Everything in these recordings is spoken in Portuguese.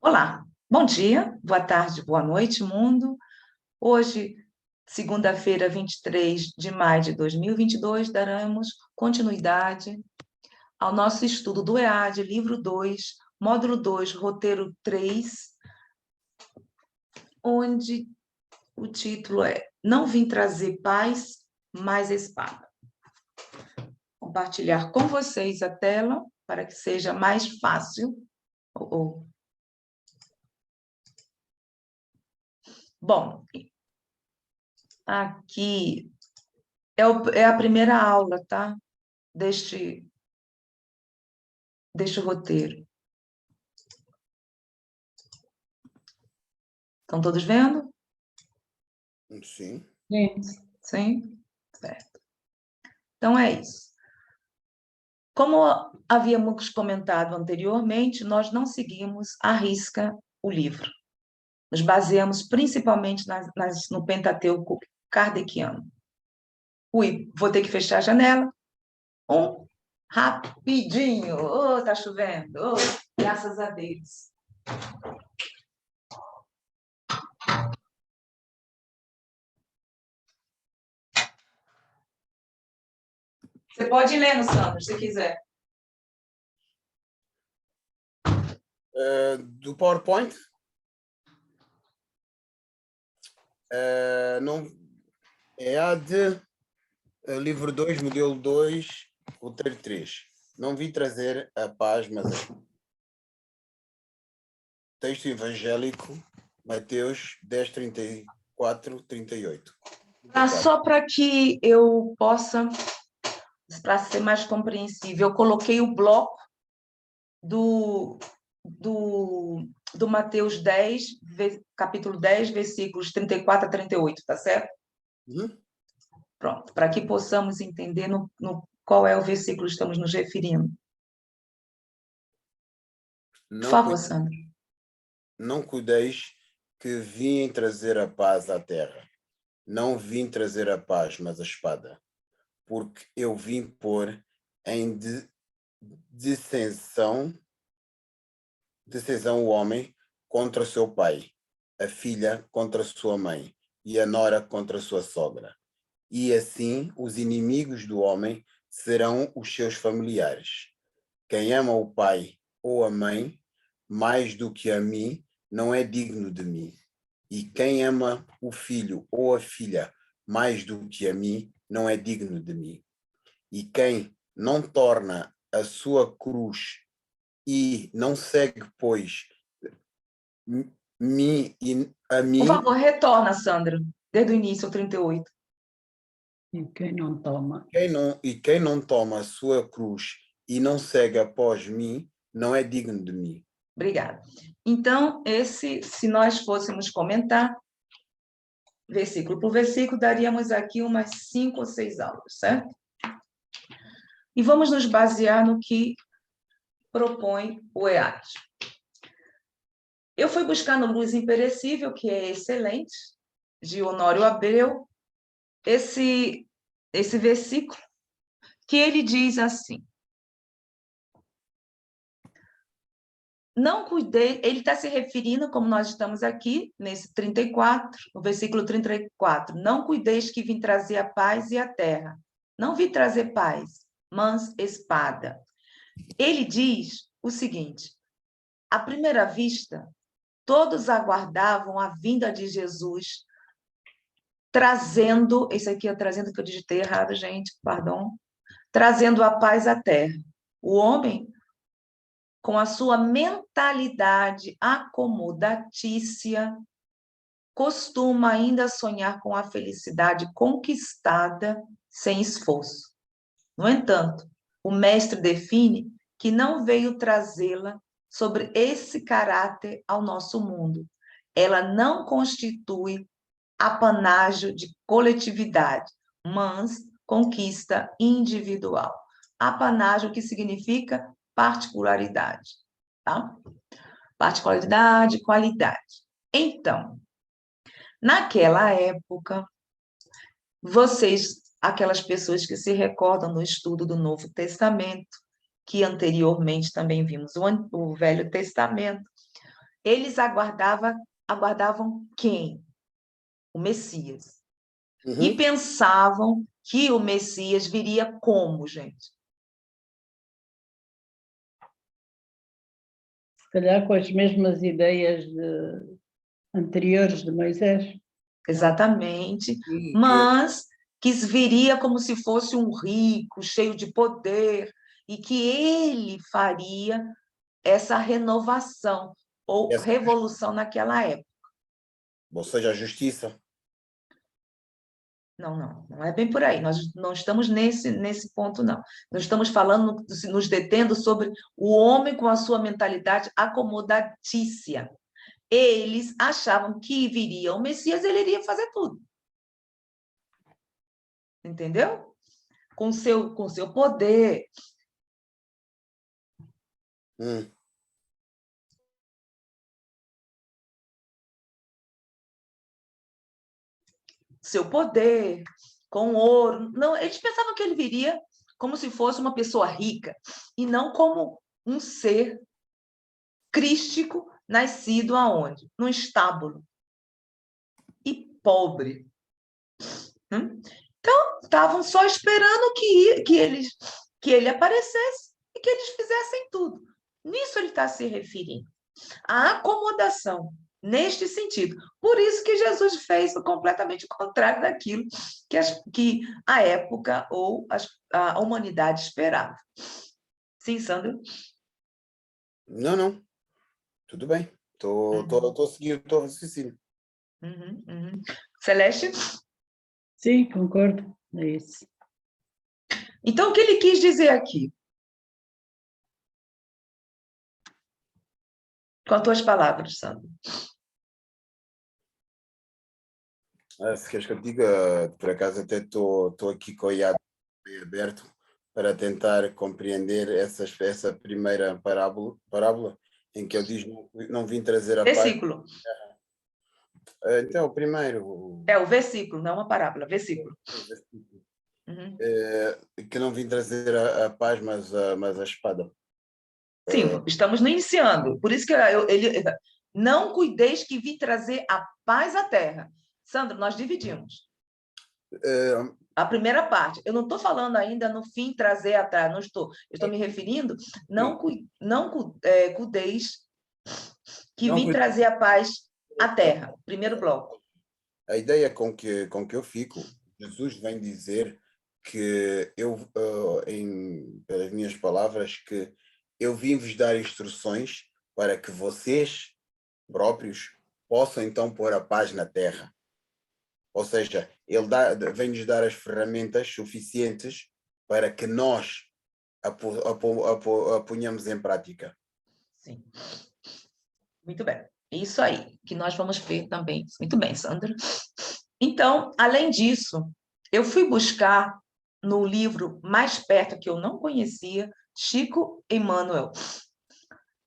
Olá, bom dia, boa tarde, boa noite, mundo. Hoje, segunda-feira, 23 de maio de 2022, daremos continuidade ao nosso estudo do EAD, livro 2, módulo 2, roteiro 3, onde o título é Não Vim Trazer Paz, mas Espada. Compartilhar com vocês a tela para que seja mais fácil. Bom, aqui é a primeira aula, tá? Deste roteiro. Estão todos vendo? Sim. Sim? Certo. Então, é isso. Como havíamos comentado anteriormente, nós não seguimos à risca o livro. Nos baseamos principalmente no Pentateuco kardeciano. Ui, vou ter que fechar a janela. Rapidinho. Oh, tá chovendo. Oh, graças a Deus. Você pode ir lendo, Sandra, se quiser. Do PowerPoint? Não, é a de livro 2, modelo 2, roteiro 3. Não vim trazer a paz, mas texto evangélico, Mateus 10, 34, 38. Só para que eu possa, para ser mais compreensível, eu coloquei o bloco do Mateus 10, capítulo 10, versículos 34 a 38, tá certo? Uhum. Pronto, para que possamos entender qual é o versículo que estamos nos referindo. Por favor, Sandra. Não cuideis que vim trazer a paz à terra. Não vim trazer a paz, mas a espada. Porque eu vim pôr em dissensão o homem contra seu pai, a filha contra sua mãe e a nora contra sua sogra. E assim os inimigos do homem serão os seus familiares. Quem ama o pai ou a mãe mais do que a mim não é digno de mim. E quem ama o filho ou a filha mais do que a mim não é digno de mim. E quem não torna a sua cruz e não segue, pois, a mim... Por favor, retorna, Sandra, desde o início, ao 38. E quem não toma? Quem não toma a sua cruz e não segue após mim, não é digno de mim. Obrigada. Então, se nós fôssemos comentar, versículo por versículo, daríamos aqui umas 5 ou 6 aulas, certo? E vamos nos basear no que propõe o EAD. Eu fui buscar no Luz Imperecível, que é excelente, de Honório Abreu, esse versículo, que ele diz assim: não cuidei, ele está se referindo, como nós estamos aqui, nesse 34, no versículo 34, não cuideis que vim trazer a paz e a terra. Não vim trazer paz, mas espada. Ele diz o seguinte: à primeira vista, todos aguardavam a vinda de Jesus, trazendo, esse aqui é trazendo que eu digitei errado, gente, perdão, trazendo a paz à terra. O homem, com a sua mentalidade acomodatícia, costuma ainda sonhar com a felicidade conquistada sem esforço. No entanto, o mestre define que não veio trazê-la sobre esse caráter ao nosso mundo. Ela não constitui apanágio de coletividade, mas conquista individual. Apanágio, que significa particularidade, tá? Particularidade, qualidade. Então, naquela época, aquelas pessoas que se recordam do estudo do Novo Testamento, que anteriormente também vimos o Velho Testamento, eles aguardavam quem? O Messias. E pensavam que o Messias viria como, gente? Se calhar com as mesmas ideias anteriores de Moisés. Exatamente. E Mas que viria como se fosse um rico, cheio de poder, e que ele faria essa renovação ou revolução naquela época. ou seja, a justiça. Não é bem por aí. Nós não estamos nesse ponto, não. Nós estamos falando, nos detendo sobre o homem com a sua mentalidade acomodatícia. Eles achavam que viria o Messias, ele iria fazer tudo. Entendeu? Com seu poder. Seu poder, com ouro. Não, eles pensavam que ele viria como se fosse uma pessoa rica e não como um ser crístico nascido aonde? Num estábulo. E pobre. Então, estavam só esperando que ele aparecesse e que eles fizessem tudo. Nisso ele está se referindo. A acomodação, neste sentido. Por isso que Jesus fez completamente o contrário daquilo que a época ou a humanidade esperava. Sim, Sandro? Não. Tudo bem. Estou seguindo o teu raciocínio. Celeste? Sim, concordo. É isso. Então, o que ele quis dizer aqui? Com as tuas palavras, Sandro. Se queres que eu te diga, por acaso até estou aqui com o IAD aberto para tentar compreender essa primeira parábola em que ele diz não vim trazer a paz. Versículo. Então, o primeiro. É o versículo, não uma parábola, versículo. Que não vim trazer a paz, mas a espada. Sim, estamos iniciando. Por isso que ele não cuideis que vim trazer a paz à terra. Sandro, nós dividimos. A primeira parte. Eu não estou falando ainda no fim trazer a terra, não estou. Eu estou me referindo, não cuideis que vim trazer a paz à terra. Primeiro bloco. A ideia com que eu fico, Jesus vem dizer que pelas minhas palavras, que eu vim-vos dar instruções para que vocês próprios possam então pôr a paz na terra. Ou seja, ele vem-nos dar as ferramentas suficientes para que nós a ponhamos em prática. Sim. Muito bem. Isso aí, que nós vamos ver também. Muito bem, Sandra. Então, além disso, eu fui buscar no livro mais perto que eu não conhecia, Chico Emmanuel.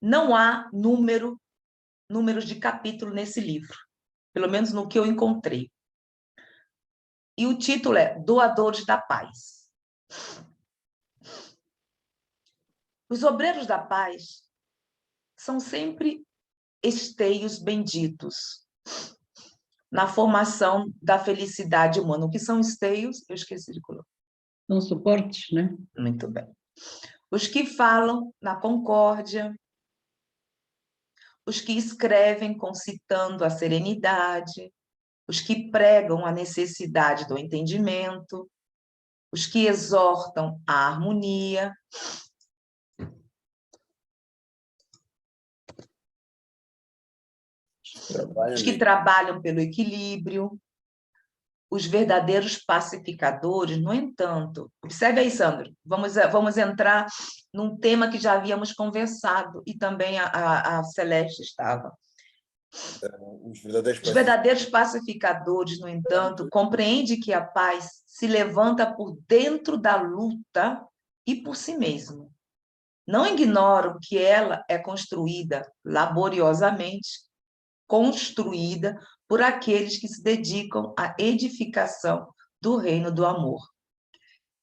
Não há números de capítulo nesse livro, pelo menos no que eu encontrei. E o título é Doadores da Paz. Os obreiros da paz são sempre esteios benditos na formação da felicidade humana. O que são esteios? Eu esqueci de colocar. São suportes, né? Muito bem. Os que falam na concórdia, os que escrevem concitando a serenidade, os que pregam a necessidade do entendimento, os que exortam a harmonia, os que trabalham pelo equilíbrio, os verdadeiros pacificadores. No entanto, observe aí, Sandro, vamos entrar num tema que já havíamos conversado e também a Celeste estava. Os verdadeiros pacificadores, no entanto, compreendem que a paz se levanta por dentro da luta e por si mesmo. Não ignoram que ela é construída laboriosamente, construída por aqueles que se dedicam à edificação do reino do amor.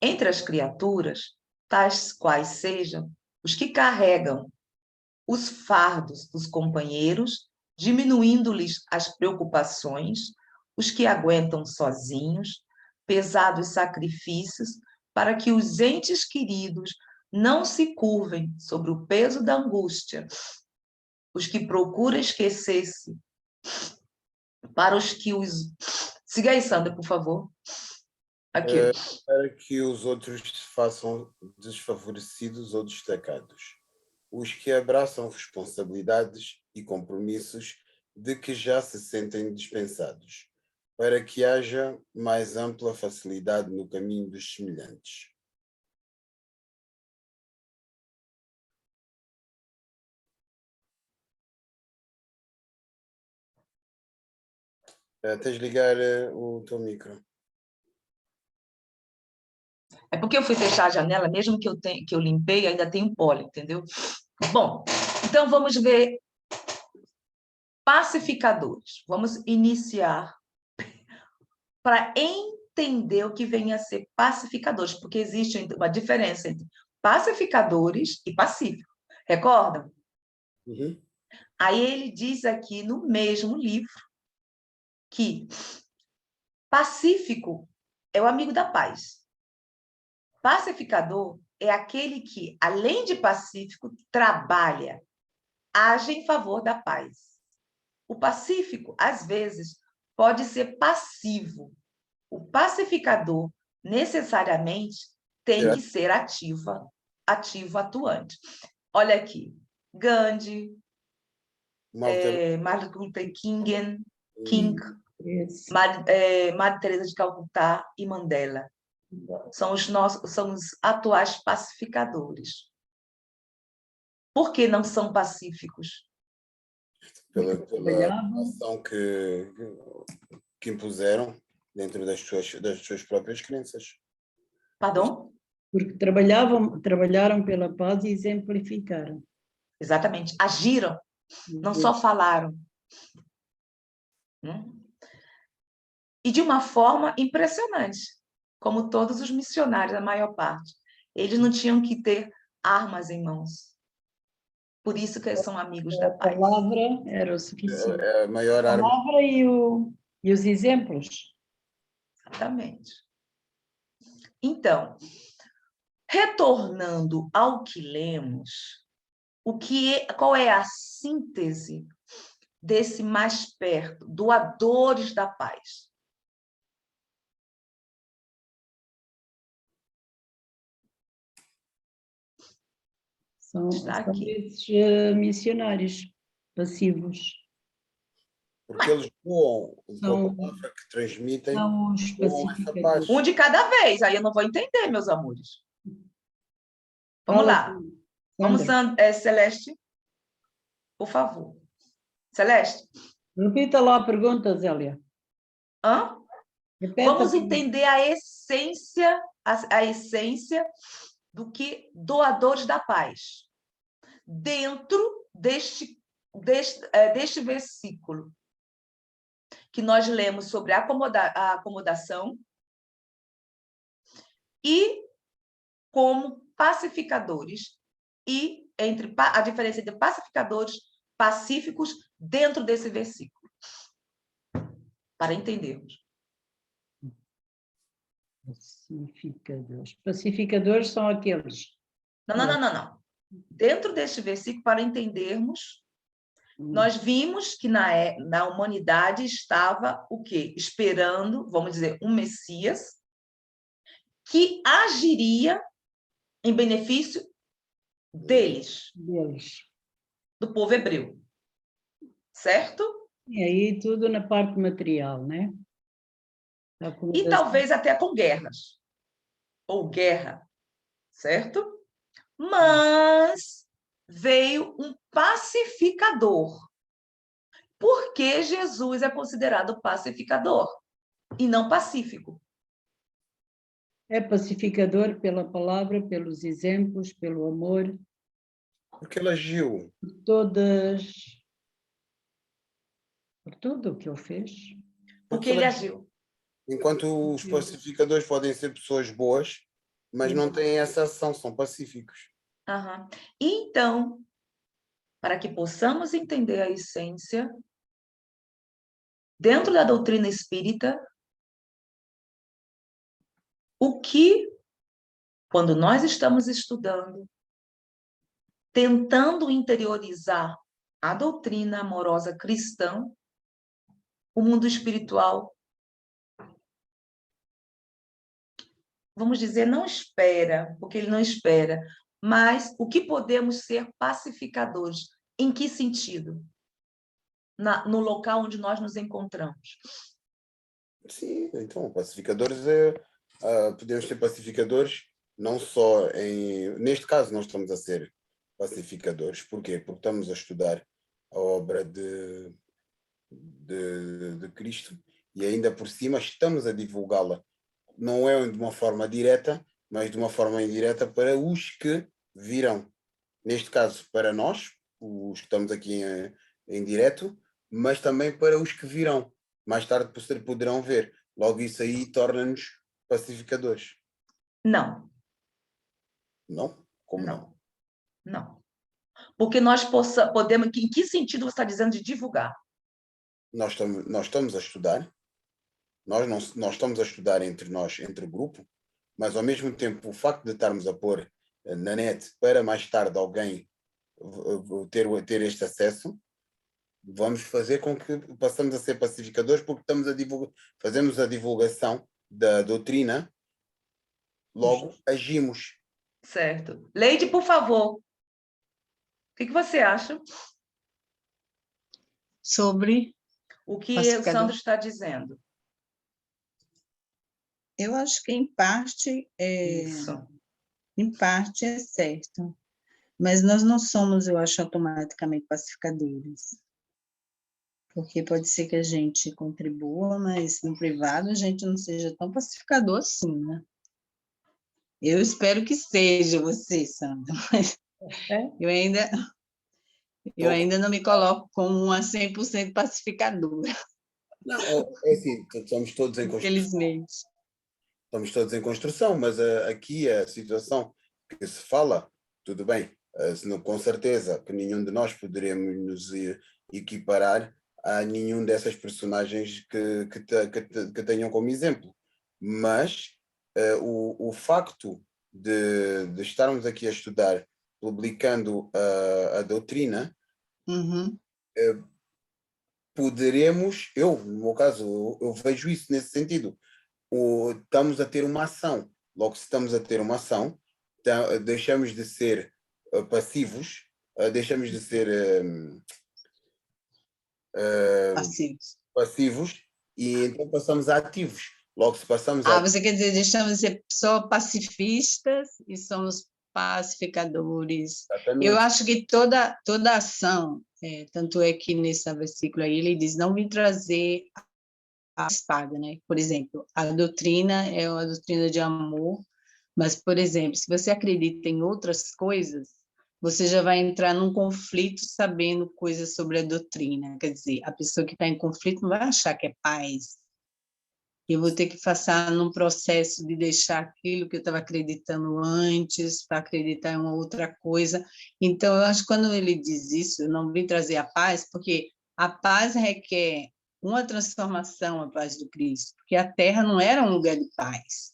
Entre as criaturas, tais quais sejam os que carregam os fardos dos companheiros diminuindo-lhes as preocupações, os que aguentam sozinhos, pesados sacrifícios, para que os entes queridos não se curvem sobre o peso da angústia, os que procuram esquecer-se, para os que os... Siga aí, Sandra, por favor. Aqui. Para que os outros se façam desfavorecidos ou destacados. Os que abraçam responsabilidades e compromissos de que já se sentem dispensados, para que haja mais ampla facilidade no caminho dos semelhantes. Tens de ligar o teu micro. É porque eu fui fechar a janela, mesmo que eu limpei, ainda tem um pólen, entendeu? Bom, então vamos ver pacificadores. Vamos iniciar para entender o que vem a ser pacificadores, porque existe uma diferença entre pacificadores e pacíficos. Recordam? Uhum. Aí ele diz aqui no mesmo livro que pacífico é o amigo da paz. Pacificador é aquele que, além de pacífico, trabalha, age em favor da paz. O pacífico, às vezes, pode ser passivo. O pacificador, necessariamente, tem que ser ativo, atuante. Olha aqui, Gandhi, Martin Luther King, Madre Teresa de Calcutá e Mandela. São os atuais pacificadores. Por que não são pacíficos? Pela ação que impuseram dentro das suas próprias crenças. Perdão? Porque trabalharam pela paz e exemplificaram. Exatamente. Agiram, não só falaram. E de uma forma impressionante, como todos os missionários, a maior parte. Eles não tinham que ter armas em mãos. Por isso que eles são amigos da paz. A palavra era o suficiente. A maior A arma. palavra e os exemplos. Exatamente. Então, retornando ao que lemos, qual é a síntese desse mais perto, doadores da paz? São esses missionários passivos. Porque eles voam com a palavra que transmitem. São os pacificadores. Um de cada vez, aí eu não vou entender, meus amores. Vamos lá. Vamos, Celeste, por favor. Celeste? Repita lá a pergunta, Zélia. Vamos entender a essência do que doadores da paz. Dentro deste versículo que nós lemos sobre a acomodação e como pacificadores e entre a diferença entre pacificadores pacíficos dentro desse versículo. Para entendermos. Pacificadores. Pacificadores são aqueles. Não. Dentro deste versículo, para entendermos, nós vimos que na humanidade estava o quê? Esperando, vamos dizer, um Messias que agiria em benefício deles. Do povo hebreu. Certo? E aí tudo na parte material, né? E talvez até com guerras. Ou guerra. Certo? Mas veio um pacificador. Por que Jesus é considerado pacificador e não pacífico? É pacificador pela palavra, pelos exemplos, pelo amor. Porque ele agiu. Por tudo o que ele fez. Porque ele agiu. Enquanto os pacificadores podem ser pessoas boas, mas não têm essa ação, são pacíficos. Então, para que possamos entender a essência, dentro da doutrina espírita, o que, quando nós estamos estudando, tentando interiorizar a doutrina amorosa cristã, o mundo espiritual, vamos dizer, não espera, porque ele não espera, mas o que podemos ser pacificadores? Em que sentido? No local onde nós nos encontramos. Sim, então, pacificadores podemos ser pacificadores não só neste caso nós estamos a ser pacificadores. Porquê? Porque estamos a estudar a obra de Cristo e ainda por cima estamos a divulgá-la. Não é de uma forma direta, mas de uma forma indireta para os que virão. Neste caso, para nós, os que estamos aqui em direto, mas também para os que virão. Mais tarde poderão ver. Logo, isso aí torna-nos pacificadores. Não. Não? Como não? Não. Porque nós podemos... Em que sentido você está dizendo de divulgar? Nós estamos a estudar. Nós estamos a estudar entre nós, entre o grupo, mas ao mesmo tempo o facto de estarmos a pôr na net para mais tarde alguém ter este acesso, vamos fazer com que passamos a ser pacificadores porque fazemos a divulgação da doutrina, logo agimos. Certo. Leide, por favor. O que você acha? Sobre o que o pacificador. Sandro está dizendo? Eu acho que em parte Isso. é certo, mas nós não somos, eu acho, automaticamente pacificadores, porque pode ser que a gente contribua, mas no privado a gente não seja tão pacificador assim, né? Eu espero que seja você, Sandra, mas eu ainda não me coloco como uma 100% pacificadora. Não, é assim, estamos todos em construção. Infelizmente. Estamos todos em construção, mas aqui a situação que se fala, tudo bem, com certeza que nenhum de nós poderemos nos equiparar a nenhum dessas personagens que tenham como exemplo. Mas o facto de estarmos aqui a estudar, publicando a doutrina, Uhum. poderemos, no meu caso, eu vejo isso nesse sentido. Estamos a ter uma ação. Logo, se estamos a ter uma ação, deixamos de ser passivos, deixamos de ser passivos e então passamos a ativos. Logo, se passamos a... Você quer dizer, deixamos de ser só pacifistas e somos pacificadores. Exatamente. Eu acho que toda ação, tanto é que nesse versículo aí ele diz, não vim trazer a espada, né? Por exemplo, a doutrina é uma doutrina de amor, mas, por exemplo, se você acredita em outras coisas, você já vai entrar num conflito sabendo coisas sobre a doutrina. Quer dizer, a pessoa que está em conflito não vai achar que é paz. Eu vou ter que passar num processo de deixar aquilo que eu estava acreditando antes para acreditar em uma outra coisa. Então, eu acho que quando ele diz isso, eu não vim trazer a paz, porque a paz requer uma transformação, a paz do Cristo, porque a terra não era um lugar de paz.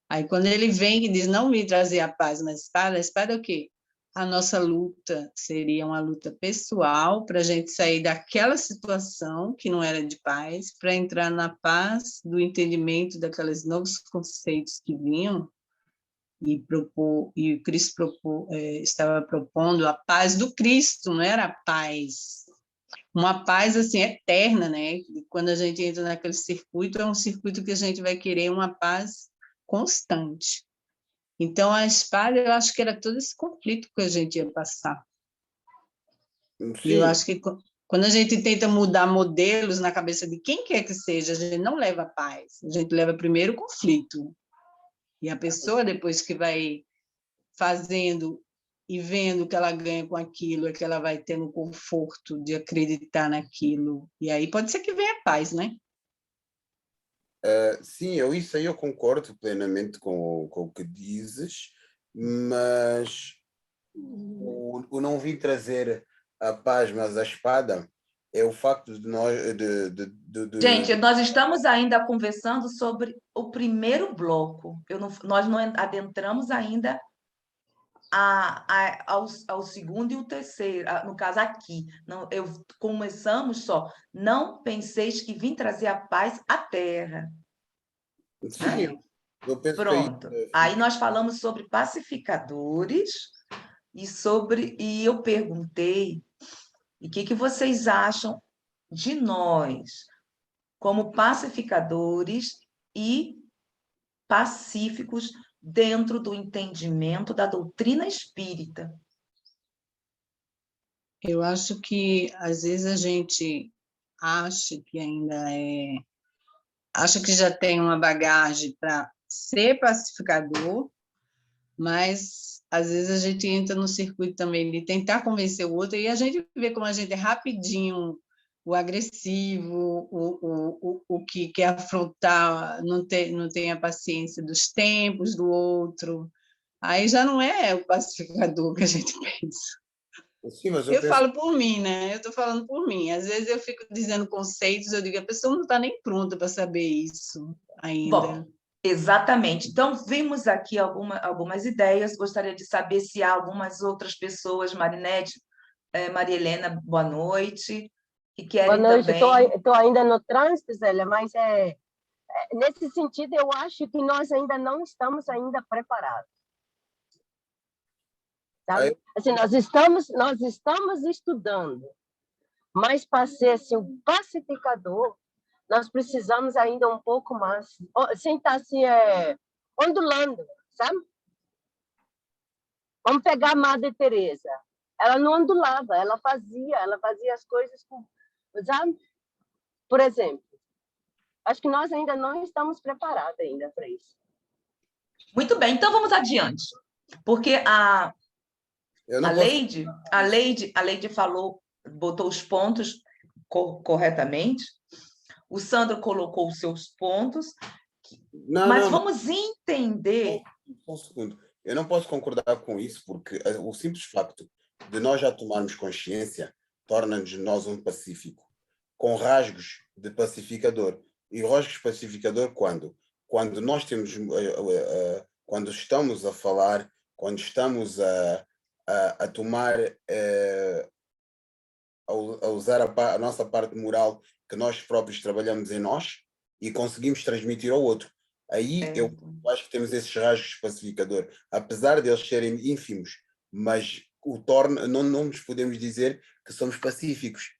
Aí, quando ele vem e diz, não vim trazer a paz, mas a espada é o quê? A nossa luta seria uma luta pessoal para a gente sair daquela situação que não era de paz, para entrar na paz do entendimento daqueles novos conceitos que vinham e o Cristo estava propondo a paz do Cristo, não era a paz. Uma paz assim eterna, né? Quando a gente entra naquele circuito, é um circuito que a gente vai querer uma paz constante. Então, a espada, eu acho que era todo esse conflito que a gente ia passar. Sim. E eu acho que quando a gente tenta mudar modelos na cabeça de quem quer que seja, a gente não leva paz, a gente leva primeiro o conflito. E a pessoa, depois que vai fazendo e vendo que ela ganha com aquilo, é que ela vai tendo o conforto de acreditar naquilo. E aí pode ser que venha paz, né? Sim, isso aí eu concordo plenamente com o que dizes, mas o não vim trazer a paz, mas a espada, é o facto de nós... Gente, nós estamos ainda conversando sobre o primeiro bloco. Nós não adentramos ainda ao segundo e o terceiro, no caso aqui. Não, começamos só. Não penseis que vim trazer a paz à terra. Sim, eu penso que Pronto. Aí nós falamos sobre pacificadores e eu perguntei o que vocês acham de nós como pacificadores e pacíficos dentro do entendimento da doutrina espírita. Eu acho que às vezes a gente acha que acha que já tem uma bagagem para ser pacificador, mas às vezes a gente entra no circuito também de tentar convencer o outro e a gente vê como a gente é rapidinho o agressivo, o que quer afrontar, não tem a paciência dos tempos do outro. Aí já não é o pacificador que a gente pensa. Sim, mas Eu falo por mim, né? Eu estou falando por mim. Às vezes eu fico dizendo conceitos, eu digo, a pessoa não está nem pronta para saber isso ainda. Bom, exatamente. Então, vimos aqui algumas ideias. Gostaria de saber se há algumas outras pessoas, Marinete, Maria Helena, boa noite, que querem boa noite. também... Estou ainda no trânsito, Zélia, mas nesse sentido eu acho que nós ainda não estamos ainda preparados. Sabe? Assim, nós estamos estudando, mas para ser assim, um pacificador, nós precisamos ainda um pouco mais, sem estar assim, ondulando, sabe? Vamos pegar a Madre Teresa. Ela não ondulava, ela fazia as coisas com, sabe? Por exemplo, acho que nós ainda não estamos preparados ainda para isso. Muito bem, então vamos adiante, porque a Leide falou, botou os pontos corretamente, o Sandro colocou os seus pontos, mas vamos entender... Um segundo. Eu não posso concordar com isso, porque o simples facto de nós já tomarmos consciência torna-nos nós um pacífico, com rasgos de pacificador. E rasgos de pacificador quando? Quando nós temos, quando estamos a falar, quando estamos a tomar, a usar a nossa parte moral que nós próprios trabalhamos em nós e conseguimos transmitir ao outro. Aí eu acho que temos esses rasgos pacificador, apesar de eles serem ínfimos, mas não nos podemos dizer que somos pacíficos.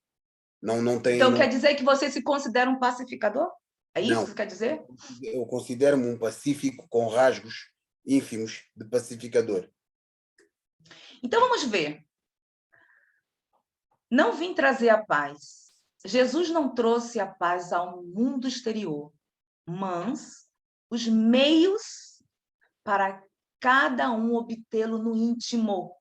Não tem, então, quer dizer que você se considera um pacificador? É isso que você quer dizer? Eu considero-me um pacífico com rasgos ínfimos de pacificador. Então, vamos ver. Não vim trazer a paz. Jesus não trouxe a paz ao mundo exterior, mas os meios para cada um obtê-lo no íntimo.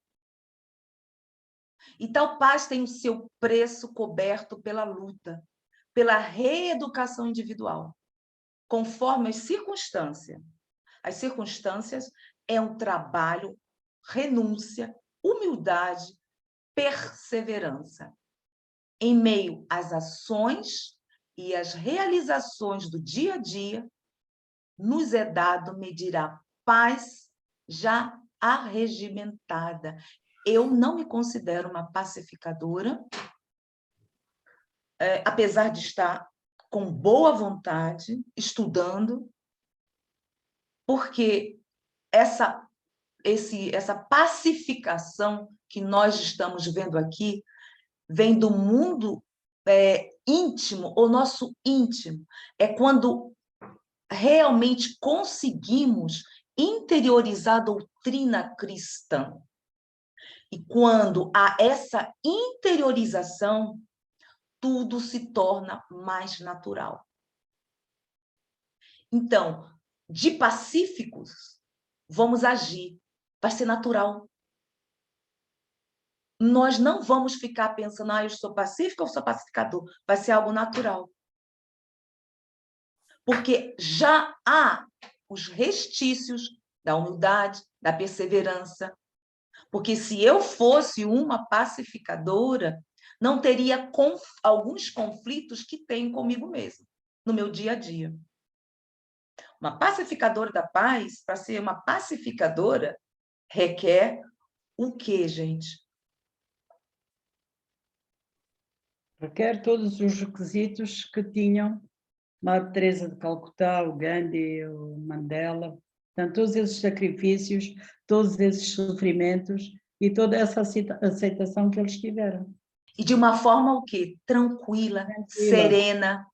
E tal paz tem o seu preço coberto pela luta, pela reeducação individual, conforme as circunstâncias. As circunstâncias é um trabalho, renúncia, humildade, perseverança. Em meio às ações e às realizações do dia a dia, nos é dado medir a paz já arregimentada. Eu não me considero uma pacificadora, apesar de estar com boa vontade, estudando, porque essa pacificação que nós estamos vendo aqui vem do mundo íntimo, o nosso íntimo. É quando realmente conseguimos interiorizar a doutrina cristã. E quando há essa interiorização, tudo se torna mais natural. Então, de pacíficos, vamos agir, vai ser natural. Nós não vamos ficar pensando, eu sou pacífico ou sou pacificador? Vai ser algo natural. Porque já há os restícios da humildade, da perseverança. Porque se eu fosse uma pacificadora, não teria alguns conflitos que tenho comigo mesmo, no meu dia a dia. Uma pacificadora da paz, para ser uma pacificadora, requer o quê, gente? Requer todos os requisitos que tinham Madre Teresa de Calcutá, o Gandhi, o Mandela, portanto, todos esses sacrifícios, todos esses sofrimentos e toda essa aceitação que eles tiveram. E de uma forma o quê? Tranquila, serena.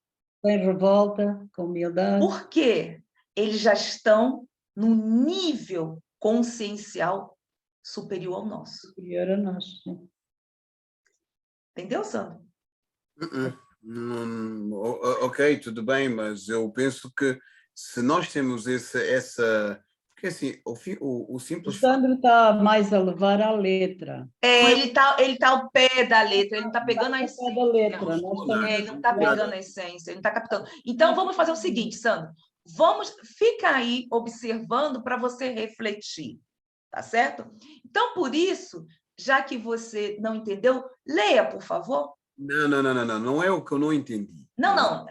Sem revolta, com humildade. Por quê? Eles já estão num nível consciencial superior ao nosso. Superior a nós, sim. Entendeu, Sandro? Ok, tudo bem, mas eu penso que se nós temos essa porque assim, o simples O Sandro está mais a levar à letra. Ele tá ao pé da letra, ele não está pegando a Ao pé essência. da letra. Nós estamos Ele não está pegando a essência, ele não está captando. Então, vamos fazer o seguinte, Sandro. Fica aí observando para você refletir, tá certo? Então, por isso, já que você não entendeu, leia, por favor. Não é o que eu não entendi. Não,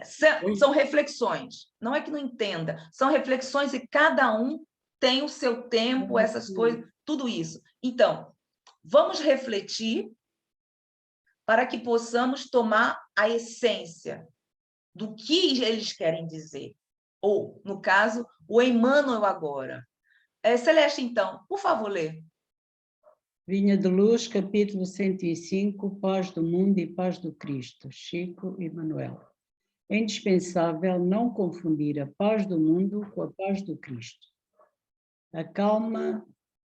são reflexões. Não é que não entenda, são reflexões e cada um tem o seu tempo, essas coisas, tudo isso. Então, vamos refletir para que possamos tomar a essência do que eles querem dizer. Ou, no caso, o Emmanuel agora. Celeste, então, por favor, lê. Vinha de Luz, capítulo 105, Paz do Mundo e Paz do Cristo, Chico e Manuel. É indispensável não confundir a paz do mundo com a paz do Cristo. A calma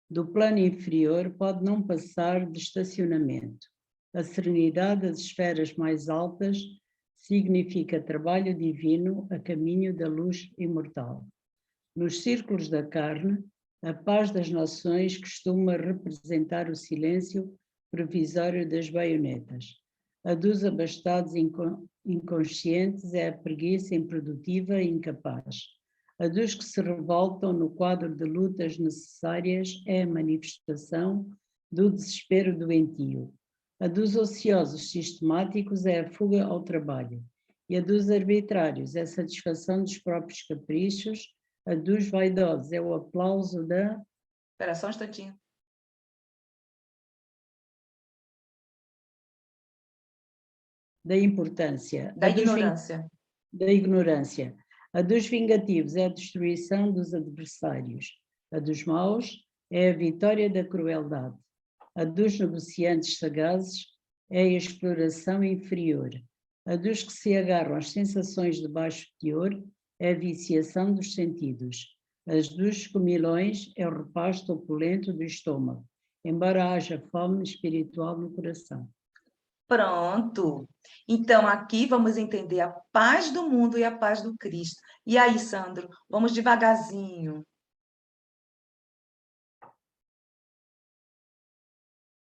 do plano inferior pode não passar de estacionamento. A serenidade das esferas mais altas significa trabalho divino a caminho da luz imortal. Nos círculos da carne, a paz das nações costuma representar o silêncio provisório das baionetas. A dos abastados inconscientes é a preguiça improdutiva e incapaz. A dos que se revoltam no quadro de lutas necessárias é a manifestação do desespero doentio. A dos ociosos sistemáticos é a fuga ao trabalho. E a dos arbitrários é a satisfação dos próprios caprichos. A dos vaidosos é o aplauso da... Espera só um instantinho. Da importância. Da ignorância. Da ignorância. A dos vingativos é a destruição dos adversários. A dos maus é a vitória da crueldade. A dos negociantes sagazes é a exploração inferior. A dos que se agarram às sensações de baixo teor é a viciação dos sentidos. As dos comilões é o repasto opulento do estômago, embora haja fome espiritual no coração. Pronto. Então, aqui vamos entender a paz do mundo e a paz do Cristo. E aí, Sandro, vamos devagarzinho.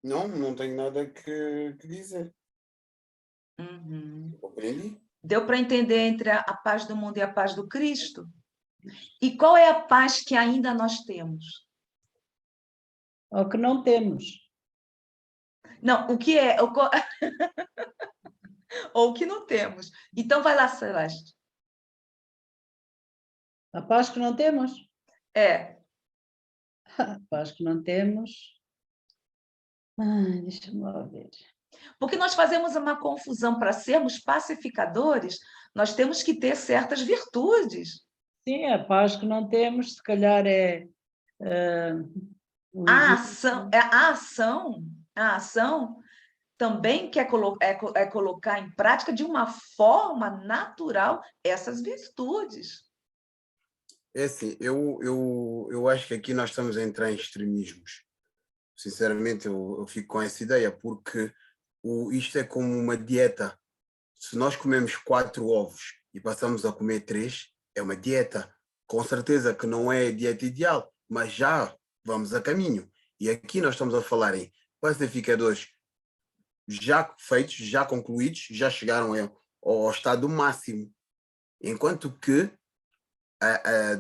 Não tenho nada que dizer. Uhum. Compreendi? Deu para entender entre a paz do mundo e a paz do Cristo? E qual é a paz que ainda nós temos? Ou que não temos. Não, o que é? Ou o que não temos. Então, vai lá, Celeste. A paz que não temos? A paz que não temos... deixa-me lá ver. Porque nós fazemos uma confusão. Para sermos pacificadores, nós temos que ter certas virtudes. Sim, a paz que não temos, se calhar é... A ação também quer colocar em prática de uma forma natural essas virtudes. É assim, eu acho que aqui nós estamos a entrar em extremismos. Sinceramente, eu fico com essa ideia, porque isto é como uma dieta. Se nós comemos 4 ovos e passamos a comer 3, é uma dieta. Com certeza que não é a dieta ideal, mas já vamos a caminho. E aqui nós estamos a falar em pacificadores já feitos, já concluídos, já chegaram ao estado máximo. Enquanto que,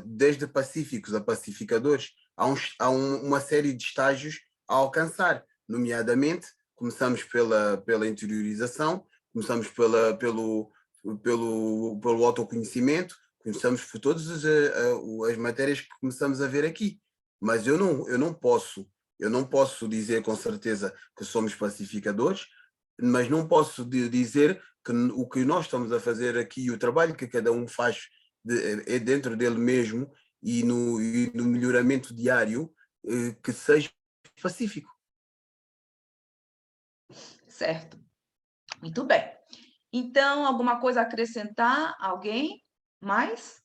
desde pacíficos a pacificadores, há uma série de estágios a alcançar, nomeadamente começamos pela interiorização, começamos pelo autoconhecimento, começamos por todas as matérias que começamos a ver aqui. Mas eu não posso dizer com certeza que somos pacificadores, mas não posso dizer que o que nós estamos a fazer aqui, o trabalho que cada um faz é dentro dele mesmo e no melhoramento diário, que seja pacífico. Certo. Muito bem. Então, alguma coisa a acrescentar? Alguém mais?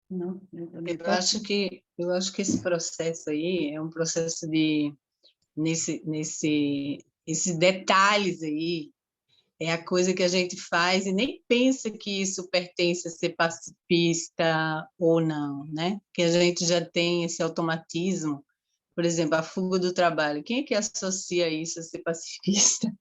Não, Eu acho que esse processo aí é um processo de esses detalhes aí é a coisa que a gente faz e nem pensa que isso pertence a ser pacifista ou não, né? Que a gente já tem esse automatismo. Por exemplo, a fuga do trabalho. Quem é que associa isso a ser pacifista?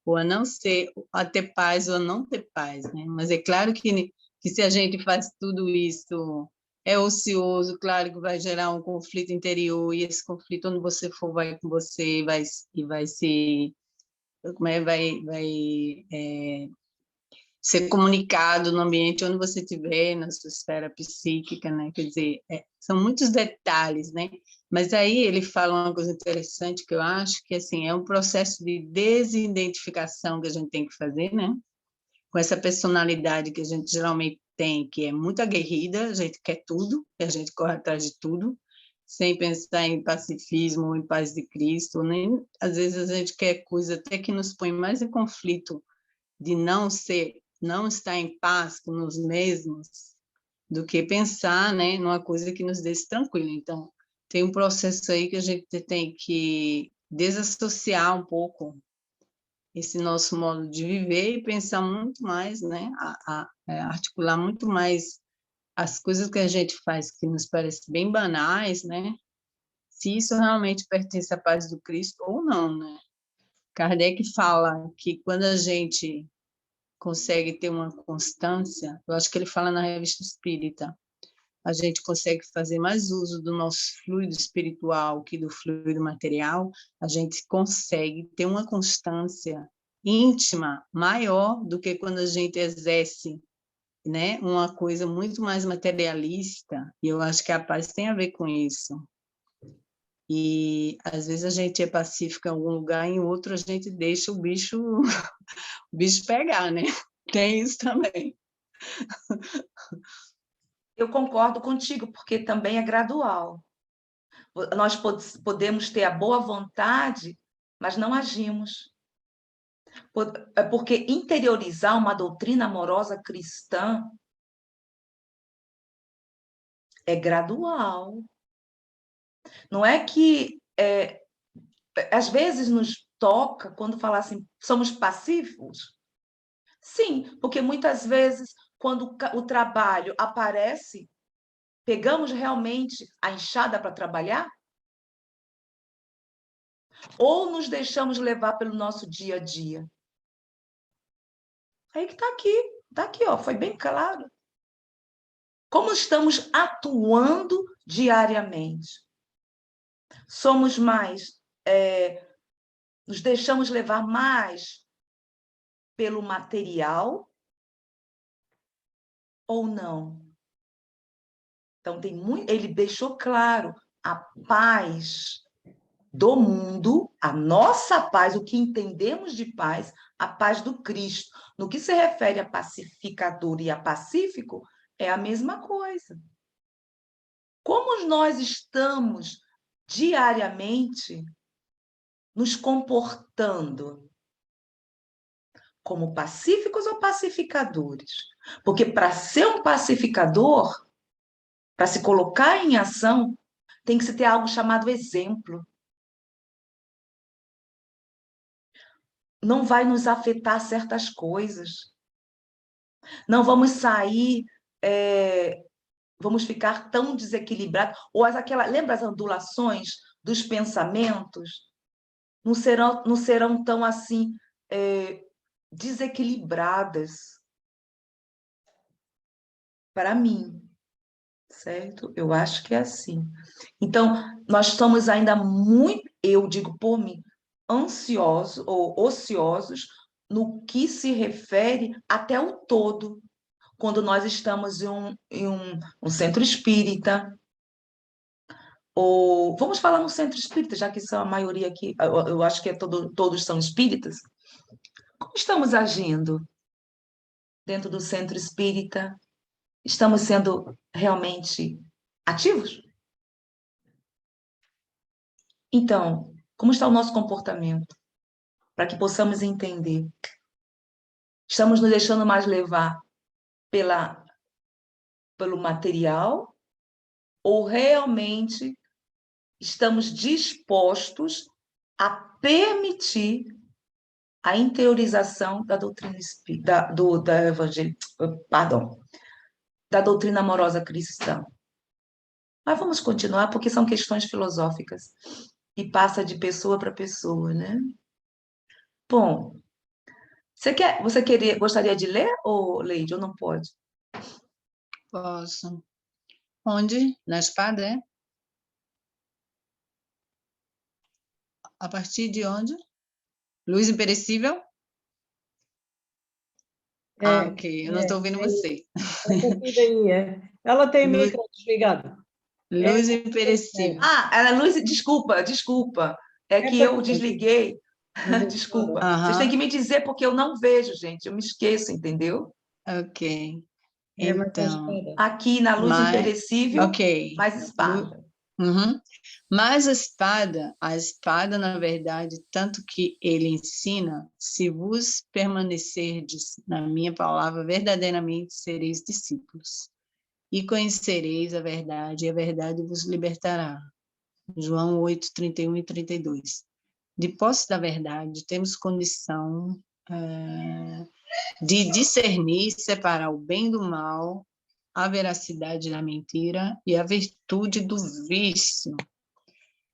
Ou a não ser, a ter paz ou a não ter paz, né? Mas é claro que se a gente faz tudo isso, é ocioso, claro que vai gerar um conflito interior, e esse conflito, onde você for, vai com você, vai se, ser comunicado no ambiente onde você estiver, na sua esfera psíquica, né? Quer dizer, são muitos detalhes, né? Mas aí ele fala uma coisa interessante que eu acho que, assim, é um processo de desidentificação que a gente tem que fazer, né? Com essa personalidade que a gente geralmente tem, que é muito aguerrida, a gente quer tudo, a gente corre atrás de tudo, sem pensar em pacifismo ou em paz de Cristo, nem às vezes a gente quer coisa até que nos põe mais em conflito de não estar em paz com nós mesmos, do que pensar, né, numa coisa que nos deixe tranquilo. Então, tem um processo aí que a gente tem que desassociar um pouco esse nosso modo de viver e pensar muito mais, né, articular muito mais as coisas que a gente faz que nos parecem bem banais, né, se isso realmente pertence à paz do Cristo ou não, né. Kardec fala que quando a gente consegue ter uma constância, eu acho que ele fala na Revista Espírita, a gente consegue fazer mais uso do nosso fluido espiritual que do fluido material, a gente consegue ter uma constância íntima maior do que quando a gente exerce, né, uma coisa muito mais materialista, e eu acho que a paz tem a ver com isso. E às vezes a gente é pacífico em algum lugar, em outro a gente deixa o bicho pegar, né? Tem isso também. Eu concordo contigo, porque também é gradual. Nós podemos ter a boa vontade, mas não agimos. Porque interiorizar uma doutrina amorosa cristã é gradual. Não é que às vezes nos toca quando falar assim, somos pacíficos? Sim, porque muitas vezes, quando o trabalho aparece, pegamos realmente a enxada para trabalhar? Ou nos deixamos levar pelo nosso dia a dia? Aí que está aqui, ó, foi bem claro. Como estamos atuando diariamente? Somos mais, nos deixamos levar mais pelo material ou não? Então, ele deixou claro, a paz do mundo, a nossa paz, o que entendemos de paz, a paz do Cristo. No que se refere a pacificador e a pacífico, é a mesma coisa. Como nós estamos diariamente nos comportando? Como pacíficos ou pacificadores? Porque para ser um pacificador, para se colocar em ação, tem que se ter algo chamado exemplo. Não vai nos afetar certas coisas. Não vamos sair, vamos ficar tão desequilibrados. Ou lembra as ondulações dos pensamentos? Não serão tão assim desequilibradas. Para mim, certo? Eu acho que é assim. Então, nós estamos ainda muito, eu digo por mim, ansiosos ou ociosos no que se refere até o todo, quando nós estamos em um centro espírita, ou vamos falar no centro espírita, já que são a maioria aqui, eu acho que todos são espíritas. Como estamos agindo dentro do centro espírita? Estamos sendo realmente ativos? Então, como está o nosso comportamento? Para que possamos entender. Estamos nos deixando mais levar pelo material, ou realmente estamos dispostos a permitir a interiorização da doutrina da doutrina amorosa cristã? Mas vamos continuar, porque são questões filosóficas e passa de pessoa para pessoa, né? Bom, gostaria de ler, ou Leide, ou não pode? Posso. Onde? Na espada, é? A partir de onde? Luz imperecível? Ok. Eu não estou ouvindo você. Essa aqui daí, Ela tem Luz, micro desligado. luz imperecível. Era Luz, desculpa. É que eu desliguei. Desculpa. Vocês têm que me dizer, porque eu não vejo, gente. Eu me esqueço, entendeu? Ok. Mas a Então, espada. Aqui na Luz imperecível, ok. mais espada. Uhum. Mas a espada, na verdade, tanto que ele ensina, se vos permanecerdes na minha palavra, verdadeiramente sereis discípulos. E conhecereis a verdade, e a verdade vos libertará. João 8, 31 e 32. De posse da verdade, temos condição de discernir, separar o bem do mal, a veracidade da mentira e a virtude do vício.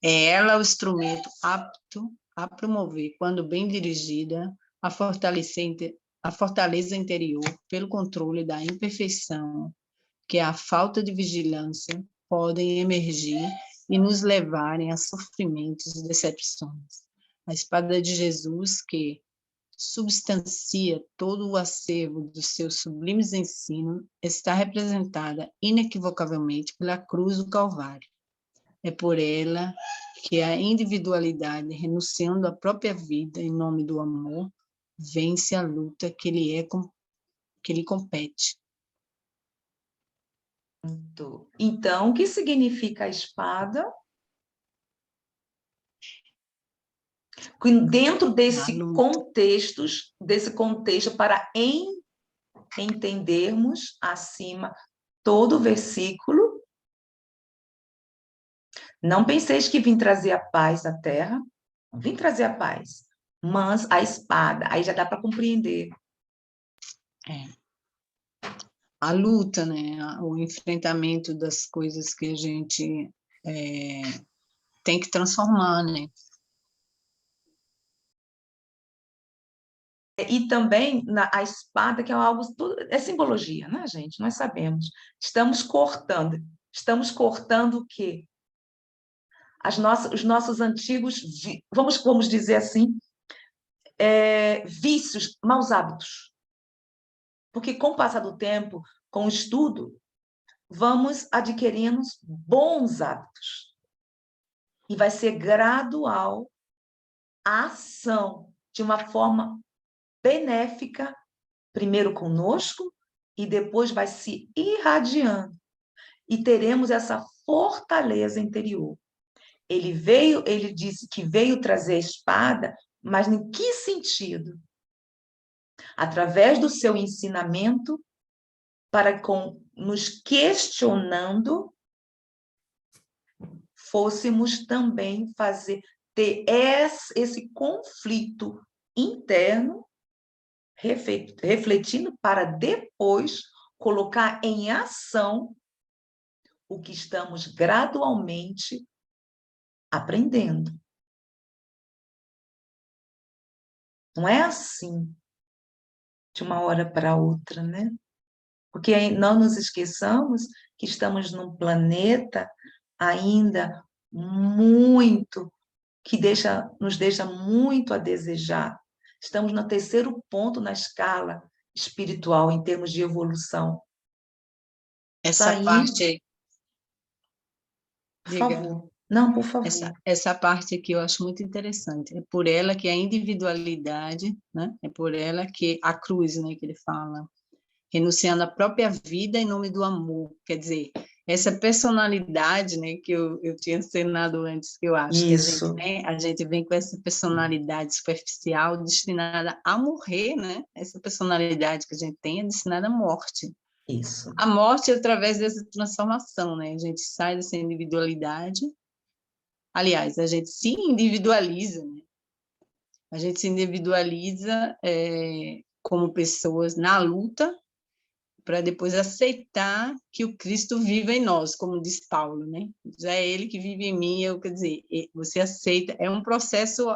É ela o instrumento apto a promover, quando bem dirigida, a fortaleza interior pelo controle da imperfeição, que a falta de vigilância podem emergir e nos levarem a sofrimentos e decepções. A espada de Jesus, que substancia todo o acervo dos seus sublimes ensinos, está representada inequivocavelmente pela cruz do Calvário. É por ela que a individualidade, renunciando à própria vida em nome do amor, vence a luta que lhe compete. Então, o que significa a espada? Dentro desse contexto, para entendermos acima todo o versículo, não penseis que vim trazer a paz à terra, vim trazer a paz, mas a espada, aí já dá para compreender. A luta, né? O enfrentamento das coisas que a gente tem que transformar, né? E também a espada, que é algo, é simbologia, né, gente? Nós sabemos. Estamos cortando o quê? Os nossos antigos, vamos dizer assim, vícios, maus hábitos. Porque com o passar do tempo, com o estudo, vamos adquirindo bons hábitos. E vai ser gradual a ação, de uma forma benéfica, primeiro conosco, e depois vai se irradiando. E teremos essa fortaleza interior. Ele disse que veio trazer a espada, mas em que sentido? Através do seu ensinamento, para nos questionando, fôssemos também ter esse conflito interno, refletindo para depois colocar em ação o que estamos gradualmente aprendendo. Não é assim, de uma hora para outra, né? Porque não nos esqueçamos que estamos num planeta ainda muito que nos deixa muito a desejar. Estamos no terceiro ponto na escala espiritual, em termos de evolução. Essa parte... Por favor. Não, por favor. Essa parte aqui eu acho muito interessante. É por ela que a individualidade, né? É por ela que a cruz, né, que ele fala, renunciando à própria vida em nome do amor. Quer dizer, essa personalidade, né, que eu tinha ensinado antes, que eu acho Isso. que a gente vem com essa personalidade superficial destinada a morrer, né? Essa personalidade que a gente tem é destinada à morte. Isso. A morte é através dessa transformação, né? A gente sai dessa individualidade. Aliás, a gente se individualiza, né? A gente se individualiza como pessoas na luta para depois aceitar que o Cristo vive em nós, como diz Paulo, né? Já é Ele que vive em mim, quer dizer, você aceita, é um processo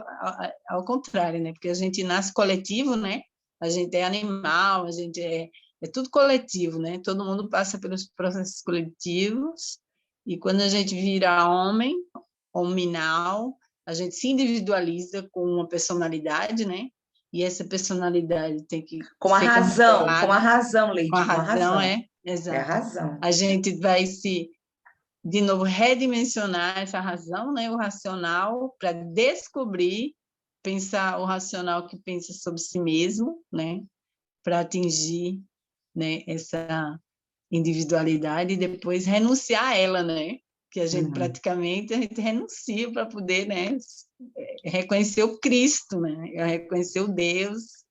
ao contrário, né? Porque a gente nasce coletivo, né? A gente é animal, a gente é tudo coletivo, né? Todo mundo passa pelos processos coletivos, e quando a gente vira homem, hominal, a gente se individualiza com uma personalidade, né? E essa personalidade tem que com a ser razão, controlada. com a razão, Leide, com a razão, É exato. a razão. A gente vai de novo, redimensionar essa razão, né? O racional, para descobrir, pensar o racional que pensa sobre si mesmo, né? Para atingir, né, essa individualidade e depois renunciar a ela, né? Que a gente praticamente a gente renuncia para poder, né, reconhecer o Cristo, né? Reconhecer o Deus.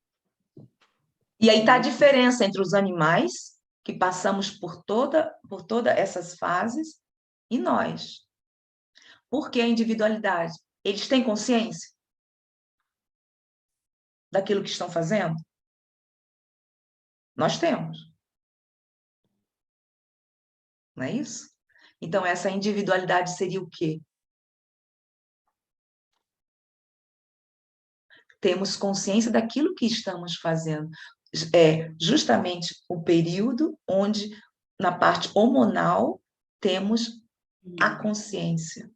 E aí está a diferença entre os animais, que passamos por todas essas fases, e nós. Por que a individualidade? Eles têm consciência daquilo que estão fazendo? Nós temos. Não é isso? Então, essa individualidade seria o quê? Temos consciência daquilo que estamos fazendo. É justamente o período onde, na parte hormonal, temos a consciência.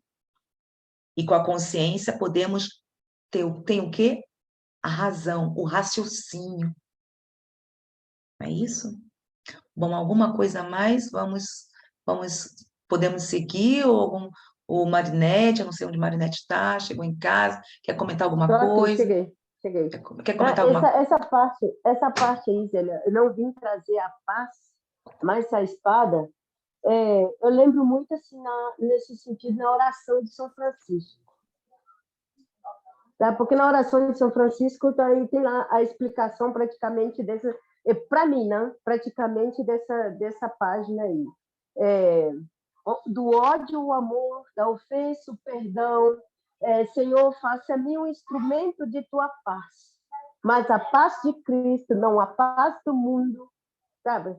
E com a consciência podemos tem o quê? A razão, o raciocínio. Não é isso? Bom, alguma coisa a mais? Podemos seguir? Ou Marinete, eu não sei onde Marinete está, chegou em casa, quer comentar alguma coisa? Cheguei. Quer comentar alguma coisa? Essa parte aí, Zélia, eu não vim trazer a paz, mas a espada, eu lembro muito assim, nesse sentido, na oração de São Francisco. Tá? Porque na oração de São Francisco tem lá a explicação praticamente dessa, para mim, né? Praticamente dessa página aí. Do ódio, o amor, da ofensa, o perdão. Senhor, faça-me um instrumento de tua paz. Mas a paz de Cristo, não a paz do mundo, sabe?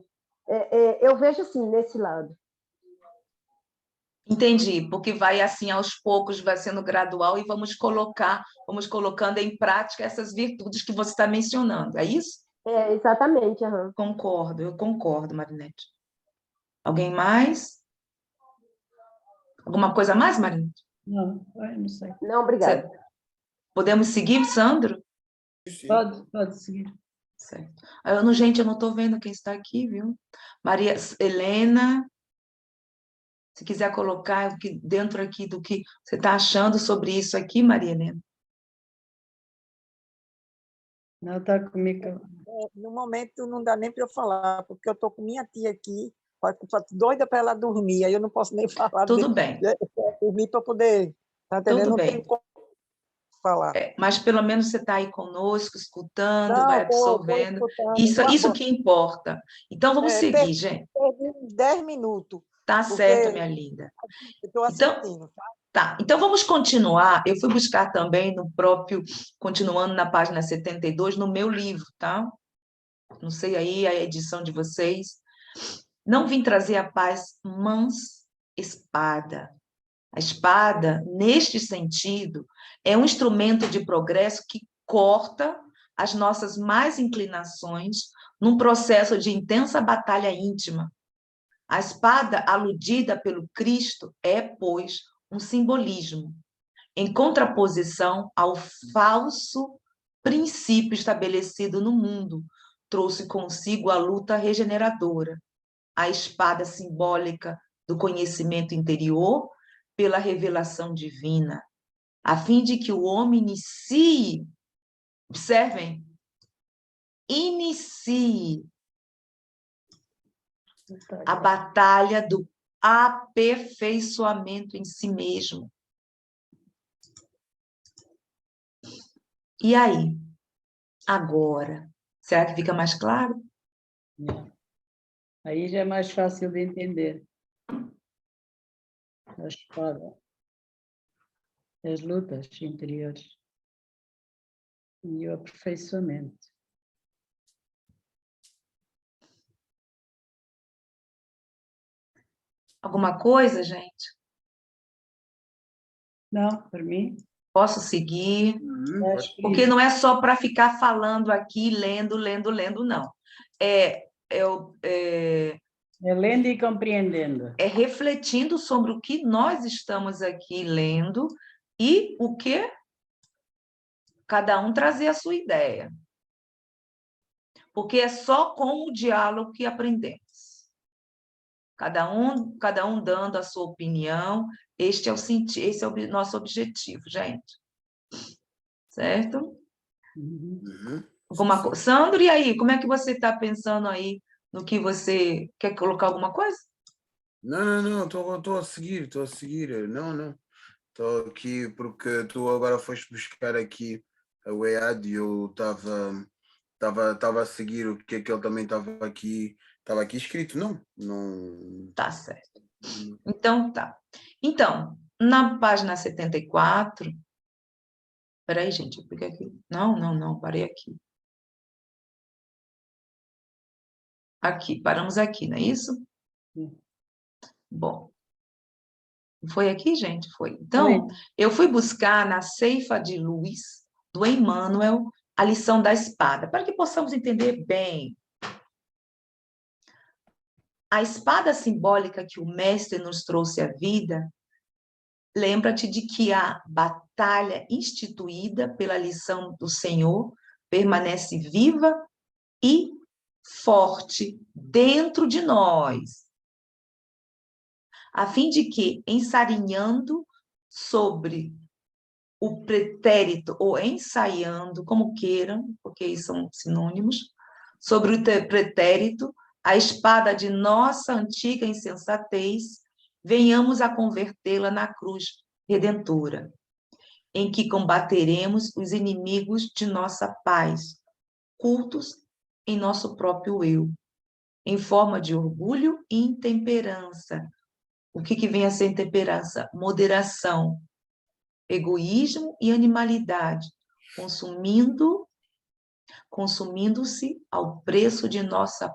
Eu vejo assim, nesse lado. Entendi, porque vai assim aos poucos, vai sendo gradual e vamos colocando em prática essas virtudes que você está mencionando, é isso? Exatamente. Eu concordo, Marinete. Alguém mais? Alguma coisa a mais, Marinete? Não sei. Não, obrigada. Podemos seguir, Sandro? Pode seguir. Certo. Gente, eu não estou vendo quem está aqui, viu? Maria Helena, se quiser colocar dentro aqui do que você está achando sobre isso aqui, Maria Helena. Não, está comigo. No momento não dá nem para eu falar, porque eu estou com minha tia aqui, doida para ela dormir, aí eu não posso nem falar. Tudo bem. Dormir para poder... Tá entendendo? Tudo não bem. Tem como falar. Mas pelo menos você está aí conosco, escutando, Não, vai absorvendo. tô escutando. Isso que importa. Então, vamos seguir, gente. Perdi uns 10 minutos. Tá certo, minha linda. Estou assistindo, tá? Então, vamos continuar. Eu fui buscar também continuando na página 72, no meu livro, tá? Não sei aí a edição de vocês. Não vim trazer a paz, mas espada. A espada, neste sentido, é um instrumento de progresso que corta as nossas más inclinações num processo de intensa batalha íntima. A espada aludida pelo Cristo é, pois, um simbolismo em contraposição ao falso princípio estabelecido no mundo, trouxe consigo a luta regeneradora, a espada simbólica do conhecimento interior pela revelação divina, a fim de que o homem inicie, observem, inicie a batalha do aperfeiçoamento em si mesmo. E aí? Agora? Será que fica mais claro? Aí já é mais fácil de entender. A espada. As lutas interiores. E o aperfeiçoamento. Alguma coisa, gente? Não, para mim. Posso seguir? Acho que Porque não é só para ficar falando aqui, lendo, não. É lendo e compreendendo. é refletindo sobre o que nós estamos aqui lendo e o que cada um trazer a sua ideia. Porque é só com o diálogo que aprendemos. Cada um dando a sua opinião. Esse é o nosso objetivo, gente. Certo? Sandro, e aí? Como é que você está pensando aí no que você... Quer colocar alguma coisa? Não, estou a seguir. Não. Estou aqui porque tu agora foste buscar aqui a WEAD e eu estava a seguir o que é que ele também estava aqui escrito. Não. Tá certo. Então, tá. Então, na página 74... Peraí, gente, eu peguei aqui. Não, parei aqui. Aqui, paramos aqui, não é isso? Bom. Foi aqui, gente? Foi. Então, eu fui buscar na Ceifa de Luz, do Emmanuel, a lição da espada, para que possamos entender bem. A espada simbólica que o mestre nos trouxe à vida, lembra-te de que a batalha instituída pela lição do Senhor permanece viva e forte dentro de nós, a fim de que, ensarinhando sobre o pretérito, ou ensaiando, como queiram, porque são sinônimos, sobre o pretérito, a espada de nossa antiga insensatez, venhamos a convertê-la na cruz redentora, em que combateremos os inimigos de nossa paz, cultos em nosso próprio eu, em forma de orgulho e intemperança. O que vem a ser intemperança? Moderação, egoísmo e animalidade, consumindo-se ao preço de nossa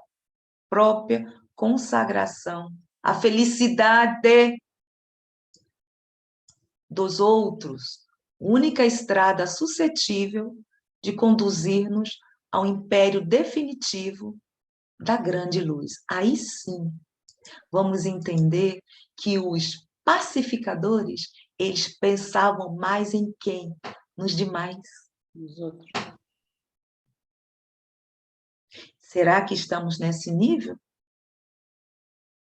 própria consagração. A felicidade dos outros, única estrada suscetível de conduzir-nos ao império definitivo da grande luz. Aí sim, vamos entender que os pacificadores, eles pensavam mais em quem? Nos demais. Nos outros. Será que estamos nesse nível?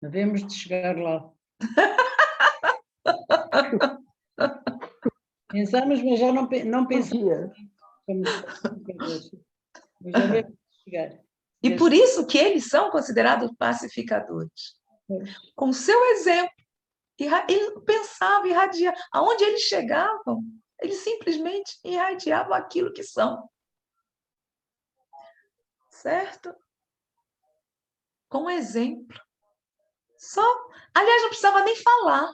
Devemos de chegar lá. Pensamos, mas já não pensamos. Mas já devemos de chegar. E por isso que eles são considerados pacificadores. Com seu exemplo, ele pensava, irradiava. Aonde eles chegavam, eles simplesmente irradiavam aquilo que são. Certo? Com exemplo. Só. Aliás, não precisava nem falar.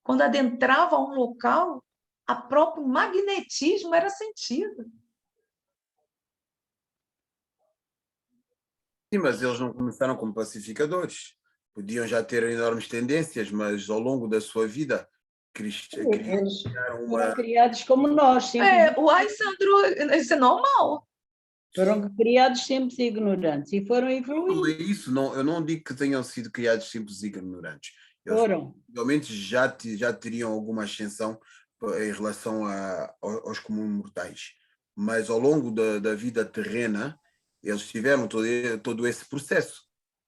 Quando adentrava um local, o próprio magnetismo era sentido. Sim, mas eles não começaram como pacificadores. Podiam já ter enormes tendências, mas ao longo da sua vida eles foram criados como nós. Sempre. Uai, Sandro, isso é normal. Foram criados simples e ignorantes e foram evoluindo. Não é isso, eu não digo que tenham sido criados simples e ignorantes. Eles foram. realmente já teriam alguma ascensão, em relação aos comuns mortais. Mas ao longo da vida terrena, eles tiveram todo esse processo,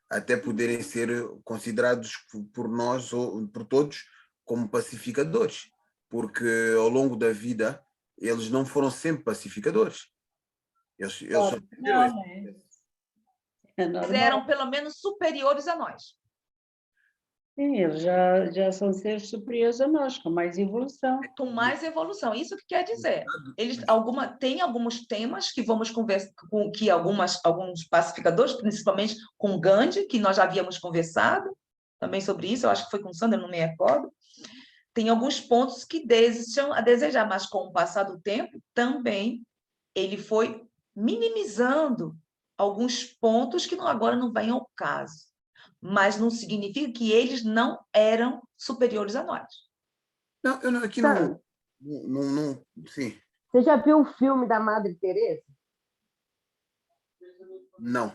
até poderem ser considerados por nós, ou por todos, como pacificadores. Porque ao longo da vida, eles não foram sempre pacificadores. Eles só tiveram Não, esse né? processo. É Eles normal. eram, pelo menos, superiores a nós. Sim, eles já são seres superiores a nós, com mais evolução. Com mais evolução. Isso que quer dizer. Tem alguns temas que vamos conversar, que alguns pacificadores, principalmente com Gandhi, que nós já havíamos conversado também sobre isso, eu acho que foi com Sandra, não me recordo. Tem alguns pontos que deixam a desejar, mas com o passar do tempo, também ele foi minimizando alguns pontos que agora não vêm ao caso. Mas não significa que eles não eram superiores a nós. Não, aqui Sabe, não, sim, você já viu o filme da Madre Teresa? não.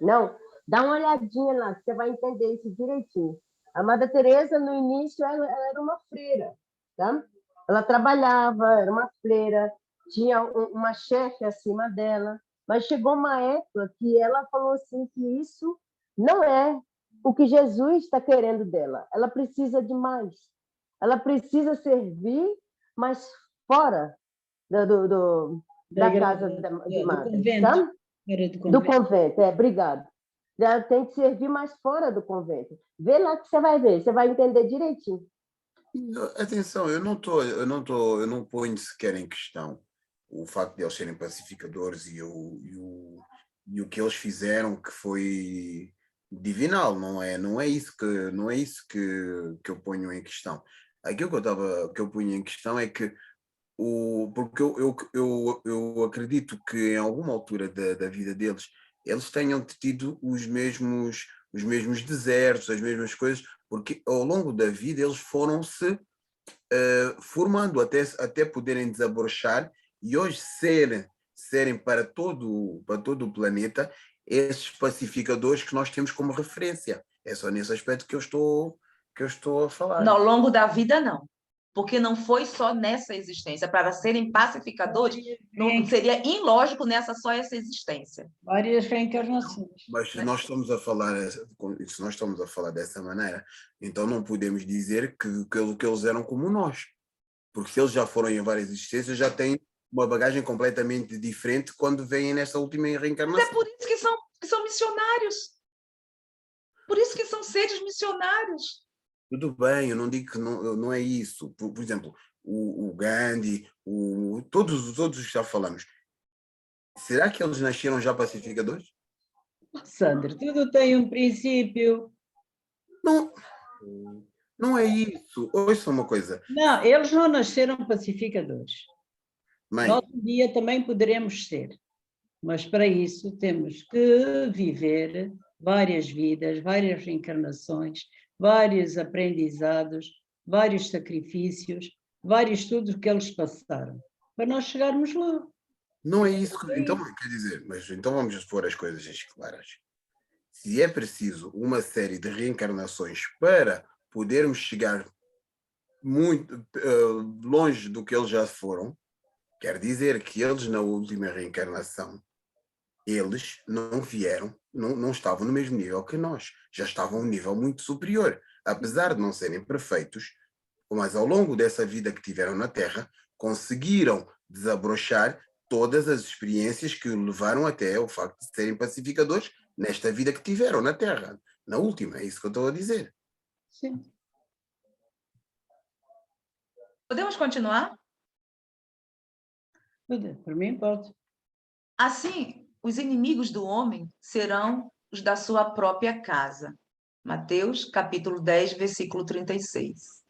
Não? Dá uma olhadinha lá, que você vai entender isso direitinho. A Madre Teresa, no início, ela era uma freira, tá? Ela trabalhava, era uma freira, tinha uma chefe acima dela, mas chegou uma época que ela falou assim que isso não é o que Jesus está querendo dela. Ela precisa de mais. Ela precisa servir, mas fora da casa de Do madre, convento. tá? Era do Do convento. convento, obrigado. Ela tem que servir mais fora do convento. Vê lá que você vai ver, você vai entender direitinho. Atenção, eu não ponho sequer em questão o facto de eles serem pacificadores e o que eles fizeram que foi divinal, não é isso que eu ponho em questão. Aquilo que eu ponho em questão é que porque eu acredito que em alguma altura da vida deles eles tenham tido os mesmos desertos, as mesmas coisas, porque ao longo da vida eles foram-se formando até poderem desabrochar e hoje serem para todo o planeta esses pacificadores que nós temos como referência. É só nesse aspecto que eu estou a falar. Ao longo da vida, não. Porque não foi só nessa existência. Para serem pacificadores, não seria ilógico nessa só essa existência. Várias reencarnações. Mas se nós estamos a falar dessa maneira, então não podemos dizer que eles eram como nós. Porque se eles já foram em várias existências, já têm uma bagagem completamente diferente quando vêm nessa última Mas reencarnação. é por isso que são missionários. Por isso que são seres missionários. Tudo bem, eu não digo que não é isso. Por exemplo, o Gandhi, todos os que já falamos. Será que eles nasceram já pacificadores? Sandra, tudo tem um princípio. Não, não é isso. Ouça uma coisa. Não, eles não nasceram pacificadores. Mãe, Nós um dia também poderemos ser. Mas para isso temos que viver várias vidas, várias reencarnações, vários aprendizados, vários sacrifícios, vários estudos que eles passaram, para nós chegarmos lá. não é isso. Então, quer dizer, mas então vamos pôr as coisas claras. Se é preciso uma série de reencarnações para podermos chegar muito longe do que eles já foram, quer dizer que eles na última reencarnação, eles não vieram, não estavam no mesmo nível que nós, já estavam a um nível muito superior, apesar de não serem perfeitos, mas ao longo dessa vida que tiveram na Terra, conseguiram desabrochar todas as experiências que o levaram até o facto de serem pacificadores nesta vida que tiveram na Terra, na última, é isso que eu estou a dizer. Sim. Podemos continuar? Para mim pode. Assim, os inimigos do homem serão os da sua própria casa. Mateus, capítulo 10, versículo 36.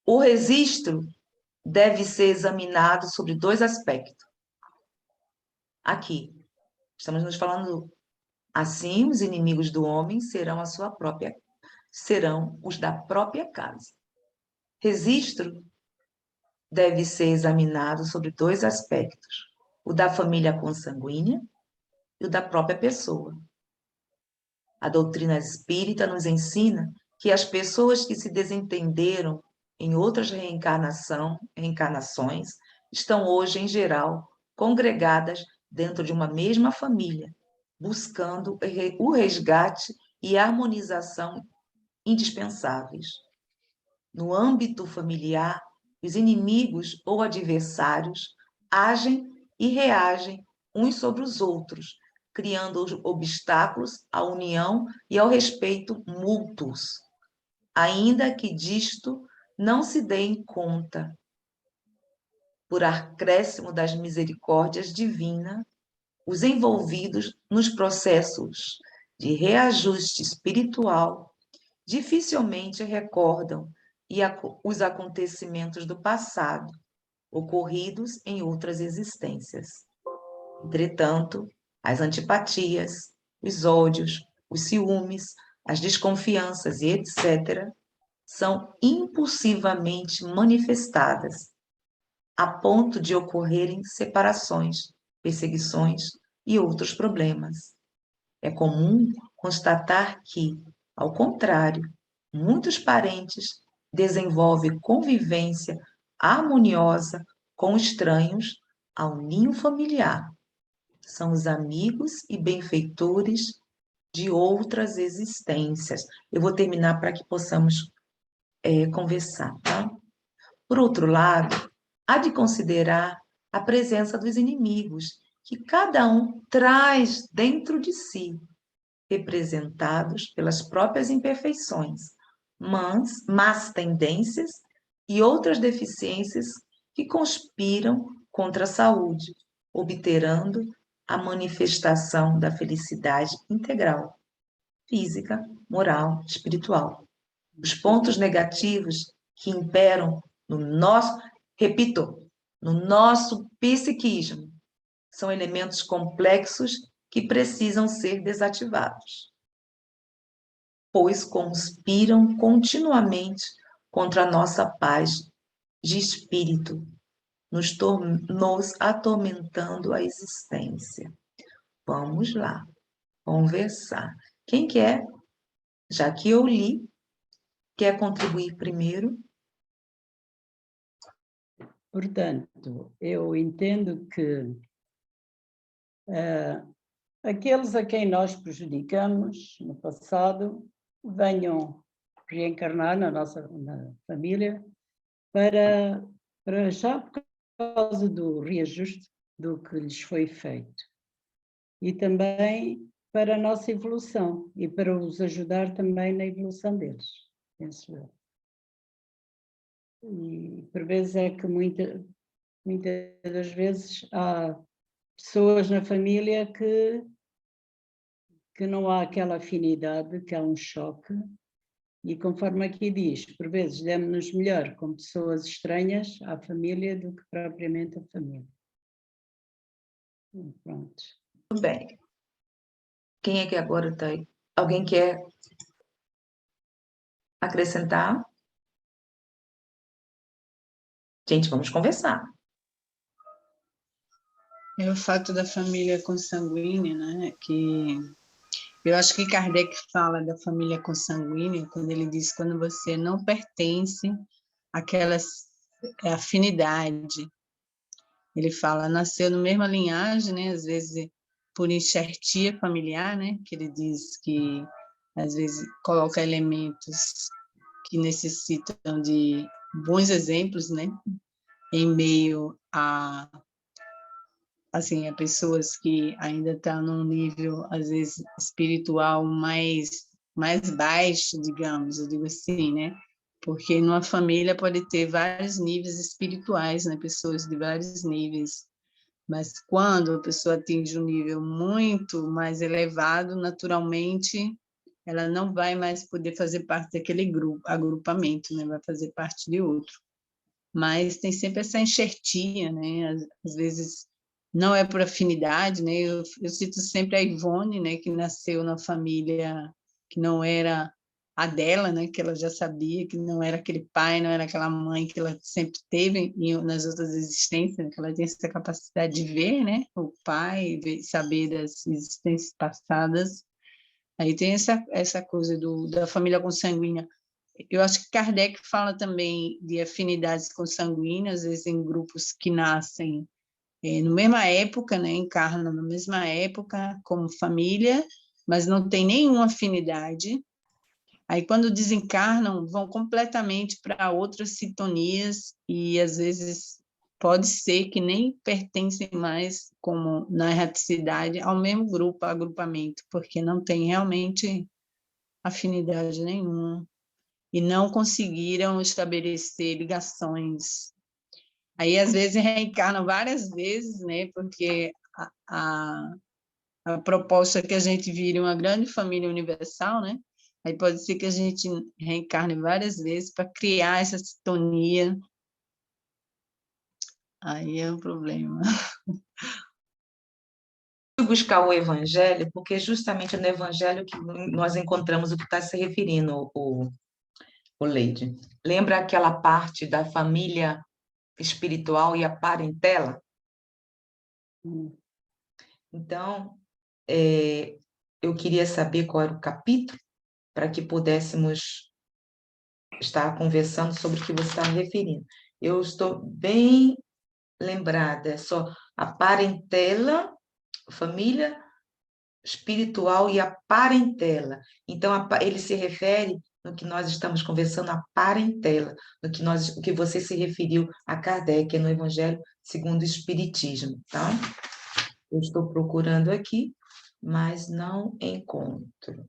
O registro deve ser examinado sobre dois aspectos. Aqui, estamos nos falando, assim, os inimigos do homem serão os da própria casa. Registro deve ser examinado sobre dois aspectos: o da família consanguínea e o da própria pessoa. A doutrina espírita nos ensina que as pessoas que se desentenderam em outras reencarnações, estão hoje, em geral, congregadas dentro de uma mesma família, buscando o resgate e a harmonização indispensáveis. No âmbito familiar, os inimigos ou adversários agem e reagem uns sobre os outros, criando obstáculos à união e ao respeito mútuos, ainda que disto não se deem conta. Por acréscimo das misericórdias divinas, os envolvidos nos processos de reajuste espiritual dificilmente recordam os acontecimentos do passado, ocorridos em outras existências. Entretanto, as antipatias, os ódios, os ciúmes, as desconfianças e etc., são impulsivamente manifestadas, a ponto de ocorrerem separações, perseguições e outros problemas. É comum constatar que, ao contrário, muitos parentes desenvolvem convivência harmoniosa com estranhos ao ninho familiar. São os amigos e benfeitores de outras existências. Eu vou terminar para que possamos conversar, tá? Por outro lado, há de considerar a presença dos inimigos, que cada um traz dentro de si, representados pelas próprias imperfeições, más tendências e outras deficiências que conspiram contra a saúde, obterando a manifestação da felicidade integral, física, moral, espiritual. Os pontos negativos que imperam no nosso, repito, no nosso psiquismo, são elementos complexos que precisam ser desativados, pois conspiram continuamente contra a nossa paz de espírito, nos atormentando a existência. Vamos lá, conversar. Quem quer, já que eu li, quer contribuir primeiro? Portanto, eu entendo que aqueles a quem nós prejudicamos no passado venham reencarnar na família para já por causa do reajuste do que lhes foi feito. E também para a nossa evolução e para os ajudar também na evolução deles, penso eu. E por vezes é que muitas das vezes há pessoas na família que não há aquela afinidade, que há um choque, e conforme aqui diz, por vezes demos-nos melhor com pessoas estranhas à família do que propriamente a família. Pronto. Tudo bem. Quem é que agora está aí? Alguém quer acrescentar? Gente, vamos conversar. É o fato da família consanguínea, né? Que eu acho que Kardec fala da família consanguínea quando ele diz quando você não pertence àquela afinidade. Ele fala, nasceu na mesma linhagem, né? Às vezes por enxertia familiar, né? Que ele diz que às vezes coloca elementos que necessitam de bons exemplos, né? Em meio a assim, a pessoas que ainda estão num nível, às vezes, espiritual mais baixo, digamos, eu digo assim, né? Porque numa família pode ter vários níveis espirituais, né? Pessoas de vários níveis. Mas quando a pessoa atinge um nível muito mais elevado, naturalmente, ela não vai mais poder fazer parte daquele grupo, agrupamento, né? Vai fazer parte de outro. Mas tem sempre essa enxertia, né? Às vezes não é por afinidade, né? Eu cito sempre a Ivone, né? Que nasceu na família que não era a dela, né? Que ela já sabia que não era aquele pai, não era aquela mãe que ela sempre teve nas outras existências, né? Que ela tinha essa capacidade de ver, né? O pai, saber das existências passadas. Aí tem essa coisa da família consanguínea. eu acho que Kardec fala também de afinidades consanguíneas, às vezes em grupos que nascem na mesma época, né, encarnam na mesma época como família, mas não tem nenhuma afinidade. Aí, quando desencarnam, vão completamente para outras sintonias e, às vezes, pode ser que nem pertencem mais, como na erraticidade, ao mesmo grupo, agrupamento, porque não tem realmente afinidade nenhuma e não conseguiram estabelecer ligações. Aí, às vezes, reencarnam várias vezes, né? Porque a proposta é que a gente vire uma grande família universal, né? Aí pode ser que a gente reencarne várias vezes para criar essa sintonia. Aí é um problema. Fui buscar o Evangelho, porque justamente é no Evangelho que nós encontramos o que está se referindo o Leide. Lembra aquela parte da família espiritual e a parentela? Então, eu queria saber qual era o capítulo, para que pudéssemos estar conversando sobre o que você está referindo. Eu estou bem lembrada, é só a parentela, família espiritual e a parentela. Então, ele se refere no que nós estamos conversando, a parentela, o que você se referiu a Kardec no Evangelho segundo o Espiritismo, tá? Eu estou procurando aqui, mas não encontro.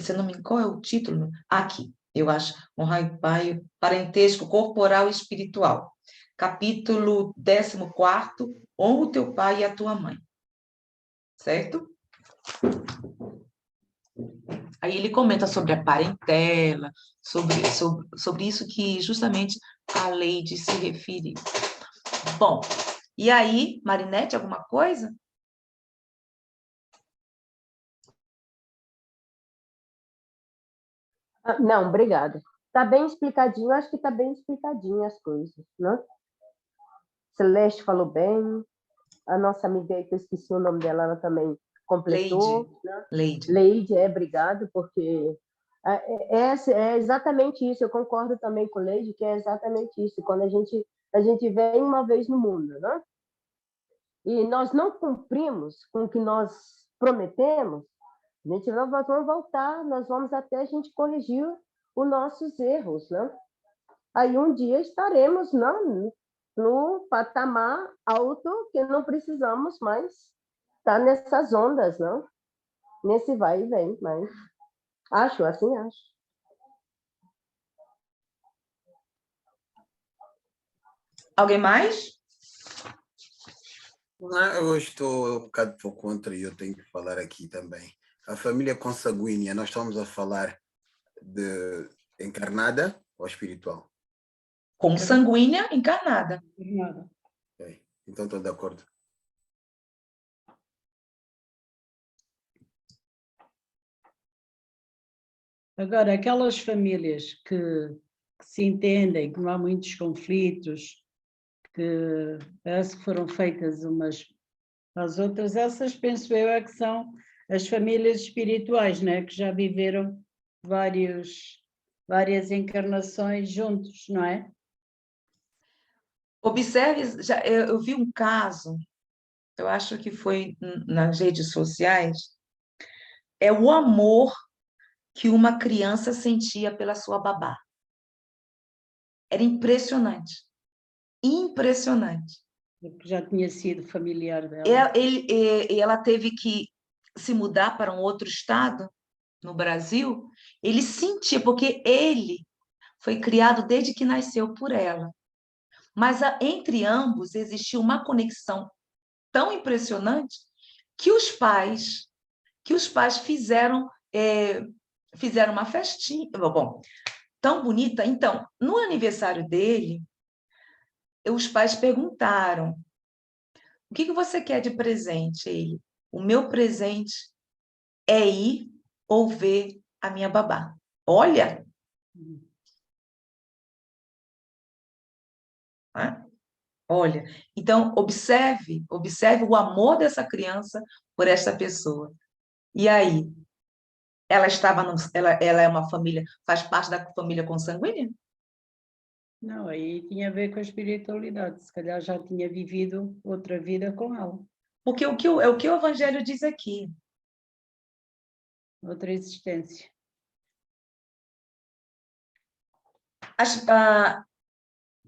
Se não me engano, qual é o título? Aqui, eu acho. Honrar o pai, parentesco corporal e espiritual. Capítulo 14, honra o teu pai e a tua mãe. Certo? Aí ele comenta sobre a parentela, sobre isso que justamente a Leide se referiu. Bom, e aí, Marinete, alguma coisa? Não, obrigada. Está bem explicadinho, acho que está bem explicadinho as coisas, né? Celeste falou bem, a nossa amiga aí, que eu esqueci o nome dela, ela também completou. Leide. Né? Leide, obrigado, porque é exatamente isso, eu concordo também com Leide, que é exatamente isso, quando a gente vem uma vez no mundo, né? E nós não cumprimos com o que nós prometemos, nós vamos voltar, nós vamos até a gente corrigir os nossos erros, né? Aí um dia estaremos no patamar alto que não precisamos mais estar nessas ondas, não? Nesse vai e vem, mas assim acho. Alguém mais? Eu estou um bocado por contra e eu tenho que falar aqui também. A família consanguínea, nós estamos a falar de encarnada ou espiritual? Consanguínea encarnada. Okay. Então estou de acordo. Agora, aquelas famílias que se entendem, que não há muitos conflitos, que parece que foram feitas umas às outras, essas penso eu é que são as famílias espirituais, né? Que já viveram várias encarnações juntos, não é? Observe, eu vi um caso, eu acho que foi nas redes sociais, é o amor que uma criança sentia pela sua babá. Era impressionante. Impressionante. Já tinha sido familiar dela. Ela teve que se mudar para um outro estado, no Brasil, ele sentia, porque ele foi criado desde que nasceu por ela. Mas entre ambos existia uma conexão tão impressionante que os pais fizeram uma festinha, bom, tão bonita. Então, no aniversário dele, os pais perguntaram: o que você quer de presente? Ele: o meu presente é ir ou ver a minha babá. Olha! Né? Olha, então observe o amor dessa criança por esta pessoa. E aí, ela é uma família, faz parte da família consanguínea? Não, aí tinha a ver com a espiritualidade. Se calhar já tinha vivido outra vida com ela, Porque é o que o Evangelho diz aqui. outra existência.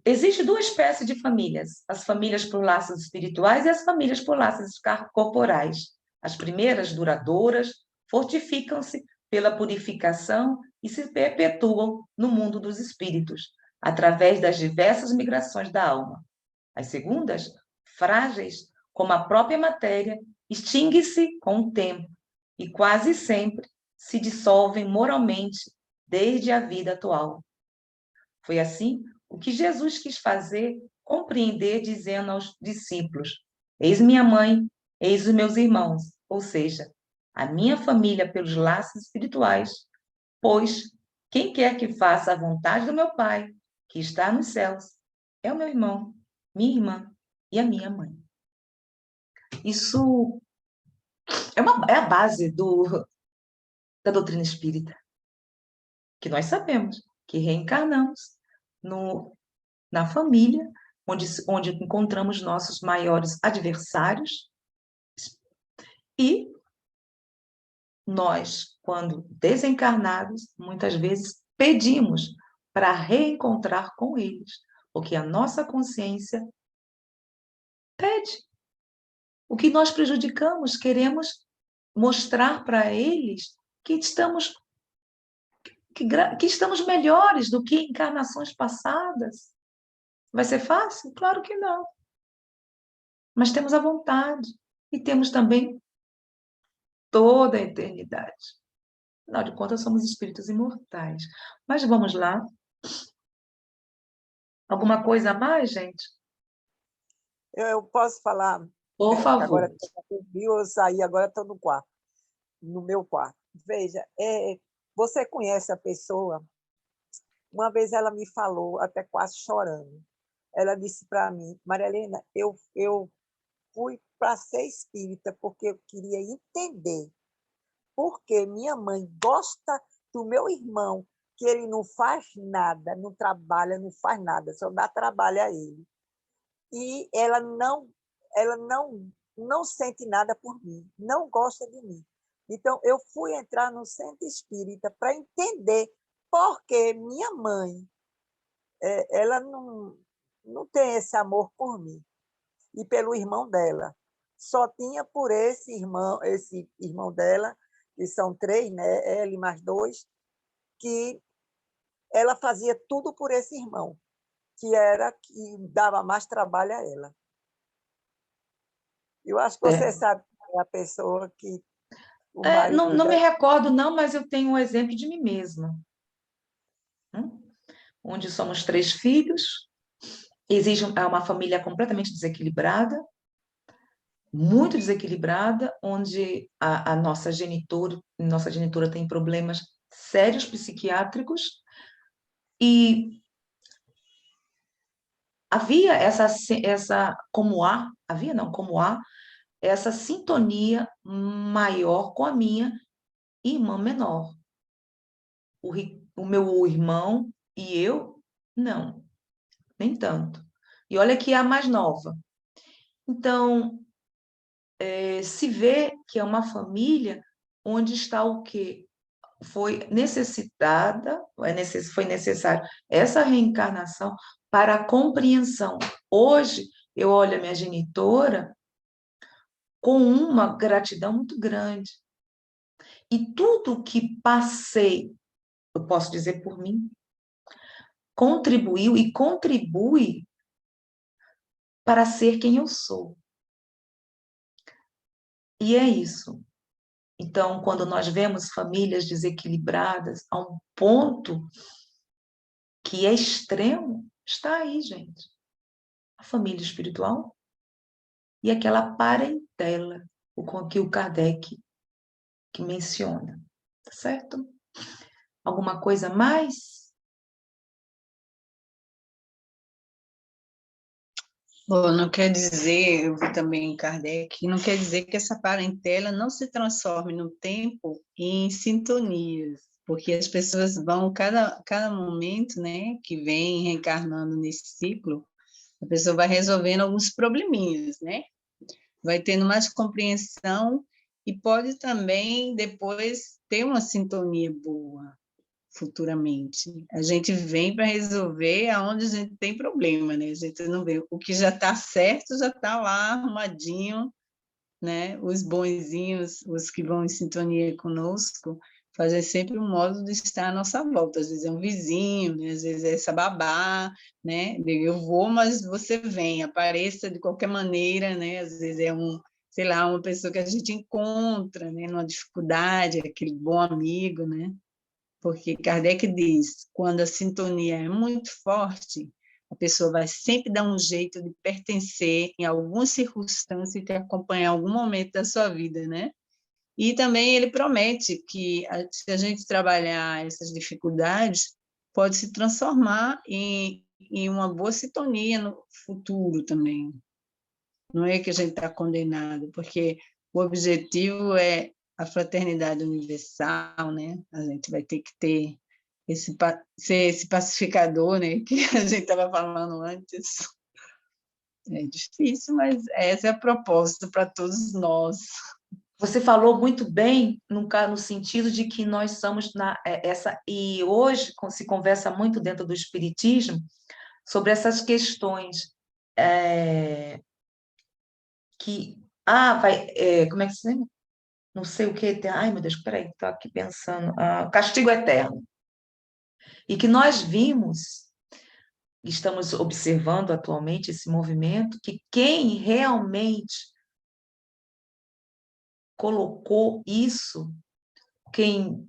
Existe duas espécies de famílias: as famílias por laços espirituais e as famílias por laços corporais. As primeiras, duradouras, fortificam-se pela purificação e se perpetuam no mundo dos espíritos, através das diversas migrações da alma. As segundas, frágeis como a própria matéria, extinguem-se com o tempo e quase sempre se dissolvem moralmente desde a vida atual. Foi assim o que Jesus quis fazer compreender, dizendo aos discípulos: eis minha mãe, eis os meus irmãos, ou seja, a minha família pelos laços espirituais, pois quem quer que faça a vontade do meu Pai, que está nos céus, é o meu irmão, minha irmã e a minha mãe. Isso é a base da doutrina espírita, que nós sabemos que reencarnamos na família, onde encontramos nossos maiores adversários, e nós, quando desencarnados, muitas vezes pedimos para reencontrar com eles, porque a nossa consciência pede. O que nós prejudicamos, queremos mostrar para eles que estamos melhores do que encarnações passadas. Vai ser fácil? Claro que não. Mas temos a vontade e temos também toda a eternidade. Afinal de contas, somos espíritos imortais. Mas vamos lá. Alguma coisa a mais, gente? Eu posso falar, Por que agora favor. eu saí, agora estou no quarto, no meu quarto. Veja, você conhece a pessoa? Uma vez ela me falou, até quase chorando. Ela disse para mim: Maria Helena, eu fui para ser espírita porque eu queria entender porque minha mãe gosta do meu irmão, que ele não faz nada, não trabalha, não faz nada, só dá trabalho a ele. E ela não sente nada por mim, não gosta de mim. Então, eu fui entrar no centro espírita para entender por que minha mãe ela não tem esse amor por mim e pelo irmão dela. Só tinha por esse irmão dela, que são 3, né? Ela e mais 2, que ela fazia tudo por esse irmão, que dava mais trabalho a ela. Eu acho que você sabe que é a pessoa que o marido Não me dela... recordo, não, mas eu tenho um exemplo de mim mesma. Onde somos 3 filhos, existe uma família completamente desequilibrada, muito desequilibrada, onde a nossa genitora tem problemas sérios psiquiátricos, e havia como há essa sintonia maior com a minha irmã menor. O meu irmão e eu, não, nem tanto. E olha que é a mais nova. Então, se vê que é uma família onde está o quê? Foi necessário essa reencarnação para a compreensão. Hoje, eu olho a minha genitora com uma gratidão muito grande. E tudo que passei, eu posso dizer por mim, contribuiu e contribui para ser quem eu sou. E é isso. Então, quando nós vemos famílias desequilibradas a um ponto que é extremo, está aí, gente. A família espiritual e aquela parentela, que o Kardec que menciona. Tá certo? Alguma coisa a mais? Bom, não quer dizer, eu vi também em Kardec, não quer dizer que essa parentela não se transforme no tempo em sintonias, porque as pessoas vão, cada momento, né, que vem reencarnando nesse ciclo, a pessoa vai resolvendo alguns probleminhas, né? Vai tendo mais compreensão e pode também depois ter uma sintonia boa futuramente. A gente vem para resolver aonde a gente tem problema, né? A gente não vê. O que já está certo já está lá arrumadinho, né? Os bonzinhos, os que vão em sintonia conosco, fazer sempre um modo de estar à nossa volta. Às vezes é um vizinho, né? Às vezes é essa babá, né? Eu vou, mas você vem, apareça de qualquer maneira, né? Às vezes é um, sei lá, uma pessoa que a gente encontra, né? Numa dificuldade, aquele bom amigo, né? Porque Kardec diz, quando a sintonia é muito forte, a pessoa vai sempre dar um jeito de pertencer em alguma circunstância e te acompanhar em algum momento da sua vida, né? E também ele promete que, se a gente trabalhar essas dificuldades, pode se transformar em uma boa sintonia no futuro também. Não é que a gente está condenado, porque o objetivo é a fraternidade universal, né? A gente vai ter que ter ser esse pacificador, né? Que a gente estava falando antes. É difícil, mas essa é a proposta para todos nós. Você falou muito bem no sentido de que nós somos e hoje se conversa muito dentro do espiritismo sobre essas questões que como é que se chama? Não sei o que, ai meu Deus, peraí, estou aqui pensando, castigo eterno. E que nós vimos, estamos observando atualmente esse movimento, que quem realmente colocou isso, quem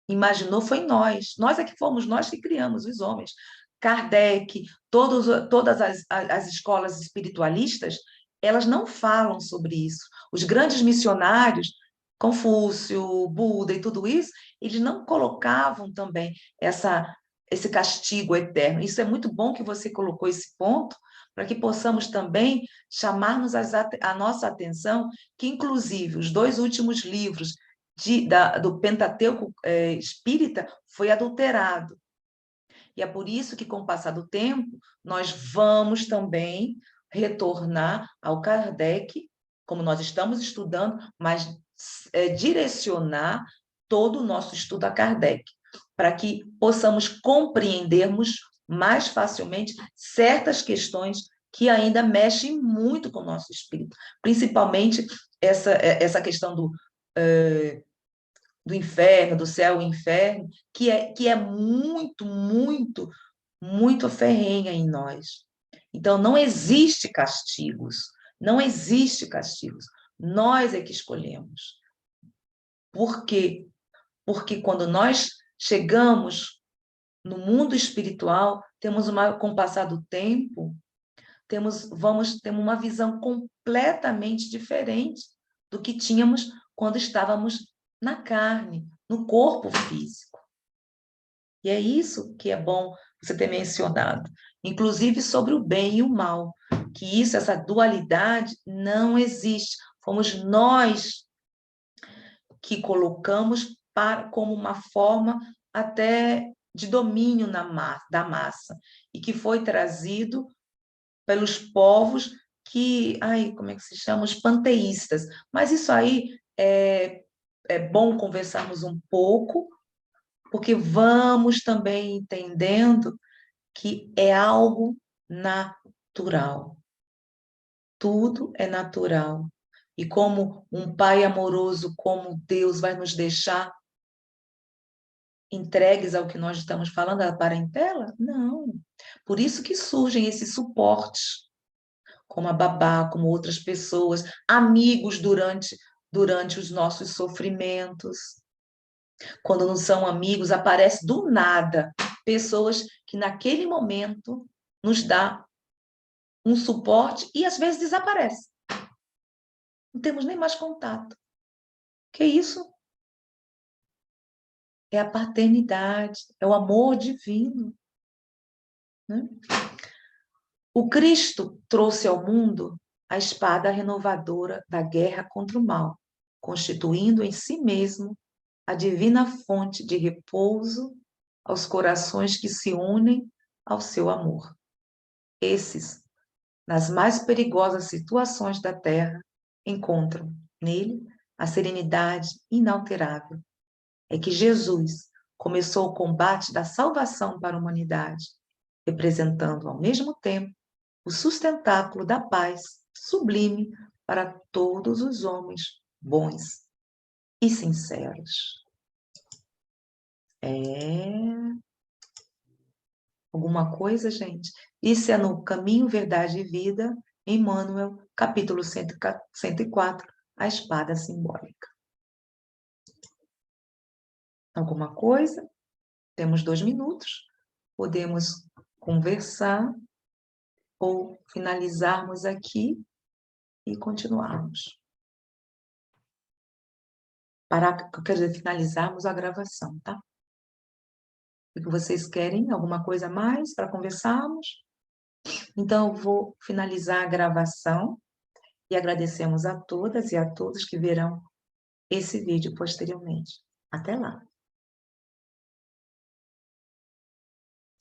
imaginou foi nós. Nós é que fomos nós que criamos, os homens. Kardec, todas as escolas espiritualistas, elas não falam sobre isso. Os grandes missionários, Confúcio, Buda e tudo isso, eles não colocavam também esse castigo eterno. Isso é muito bom que você colocou esse ponto, para que possamos também chamarmos a nossa atenção, que inclusive os dois últimos livros do Pentateuco espírita foi adulterado. E é por isso que, com o passar do tempo, nós vamos também retornar ao Kardec, como nós estamos estudando, mas direcionar todo o nosso estudo a Kardec, para que possamos compreendermos mais facilmente certas questões que ainda mexem muito com o nosso espírito, principalmente essa questão do inferno, do céu e inferno, que é muito, muito, muito ferrenha em nós. Então, não existe castigos, não existe castigos. Nós é que escolhemos. Por quê? Porque quando nós chegamos no mundo espiritual, com o passar do tempo, vamos ter uma visão completamente diferente do que tínhamos quando estávamos na carne, no corpo físico. E é isso que é bom você ter mencionado, inclusive sobre o bem e o mal, que essa dualidade não existe. Fomos nós que colocamos como uma forma até de domínio da massa, e que foi trazido pelos povos como é que se chama? Os panteístas. Mas isso aí é bom conversarmos um pouco, porque vamos também entendendo que é algo natural. Tudo é natural. E como um pai amoroso, como Deus vai nos deixar entregues ao que nós estamos falando, a parentela? Não. Por isso que surgem esses suportes, como a babá, como outras pessoas, amigos durante os nossos sofrimentos. Quando não são amigos, aparece do nada pessoas que naquele momento nos dá um suporte e às vezes desaparece. Não temos nem mais contato. Que isso? É a paternidade, é o amor divino. Né? O Cristo trouxe ao mundo a espada renovadora da guerra contra o mal, constituindo em si mesmo a divina fonte de repouso aos corações que se unem ao seu amor. Esses, nas mais perigosas situações da terra, encontram nele a serenidade inalterável. É que Jesus começou o combate da salvação para a humanidade, representando ao mesmo tempo o sustentáculo da paz sublime para todos os homens bons e sinceros. Alguma coisa, gente? Isso é no Caminho, Verdade e Vida, Emmanuel, capítulo 104, a espada simbólica. Alguma coisa? Temos 2 minutos. Podemos conversar ou finalizarmos aqui e continuarmos. Quer dizer, finalizarmos a gravação, tá? O que vocês querem? Alguma coisa a mais para conversarmos? Então, eu vou finalizar a gravação e agradecemos a todas e a todos que verão esse vídeo posteriormente. Até lá!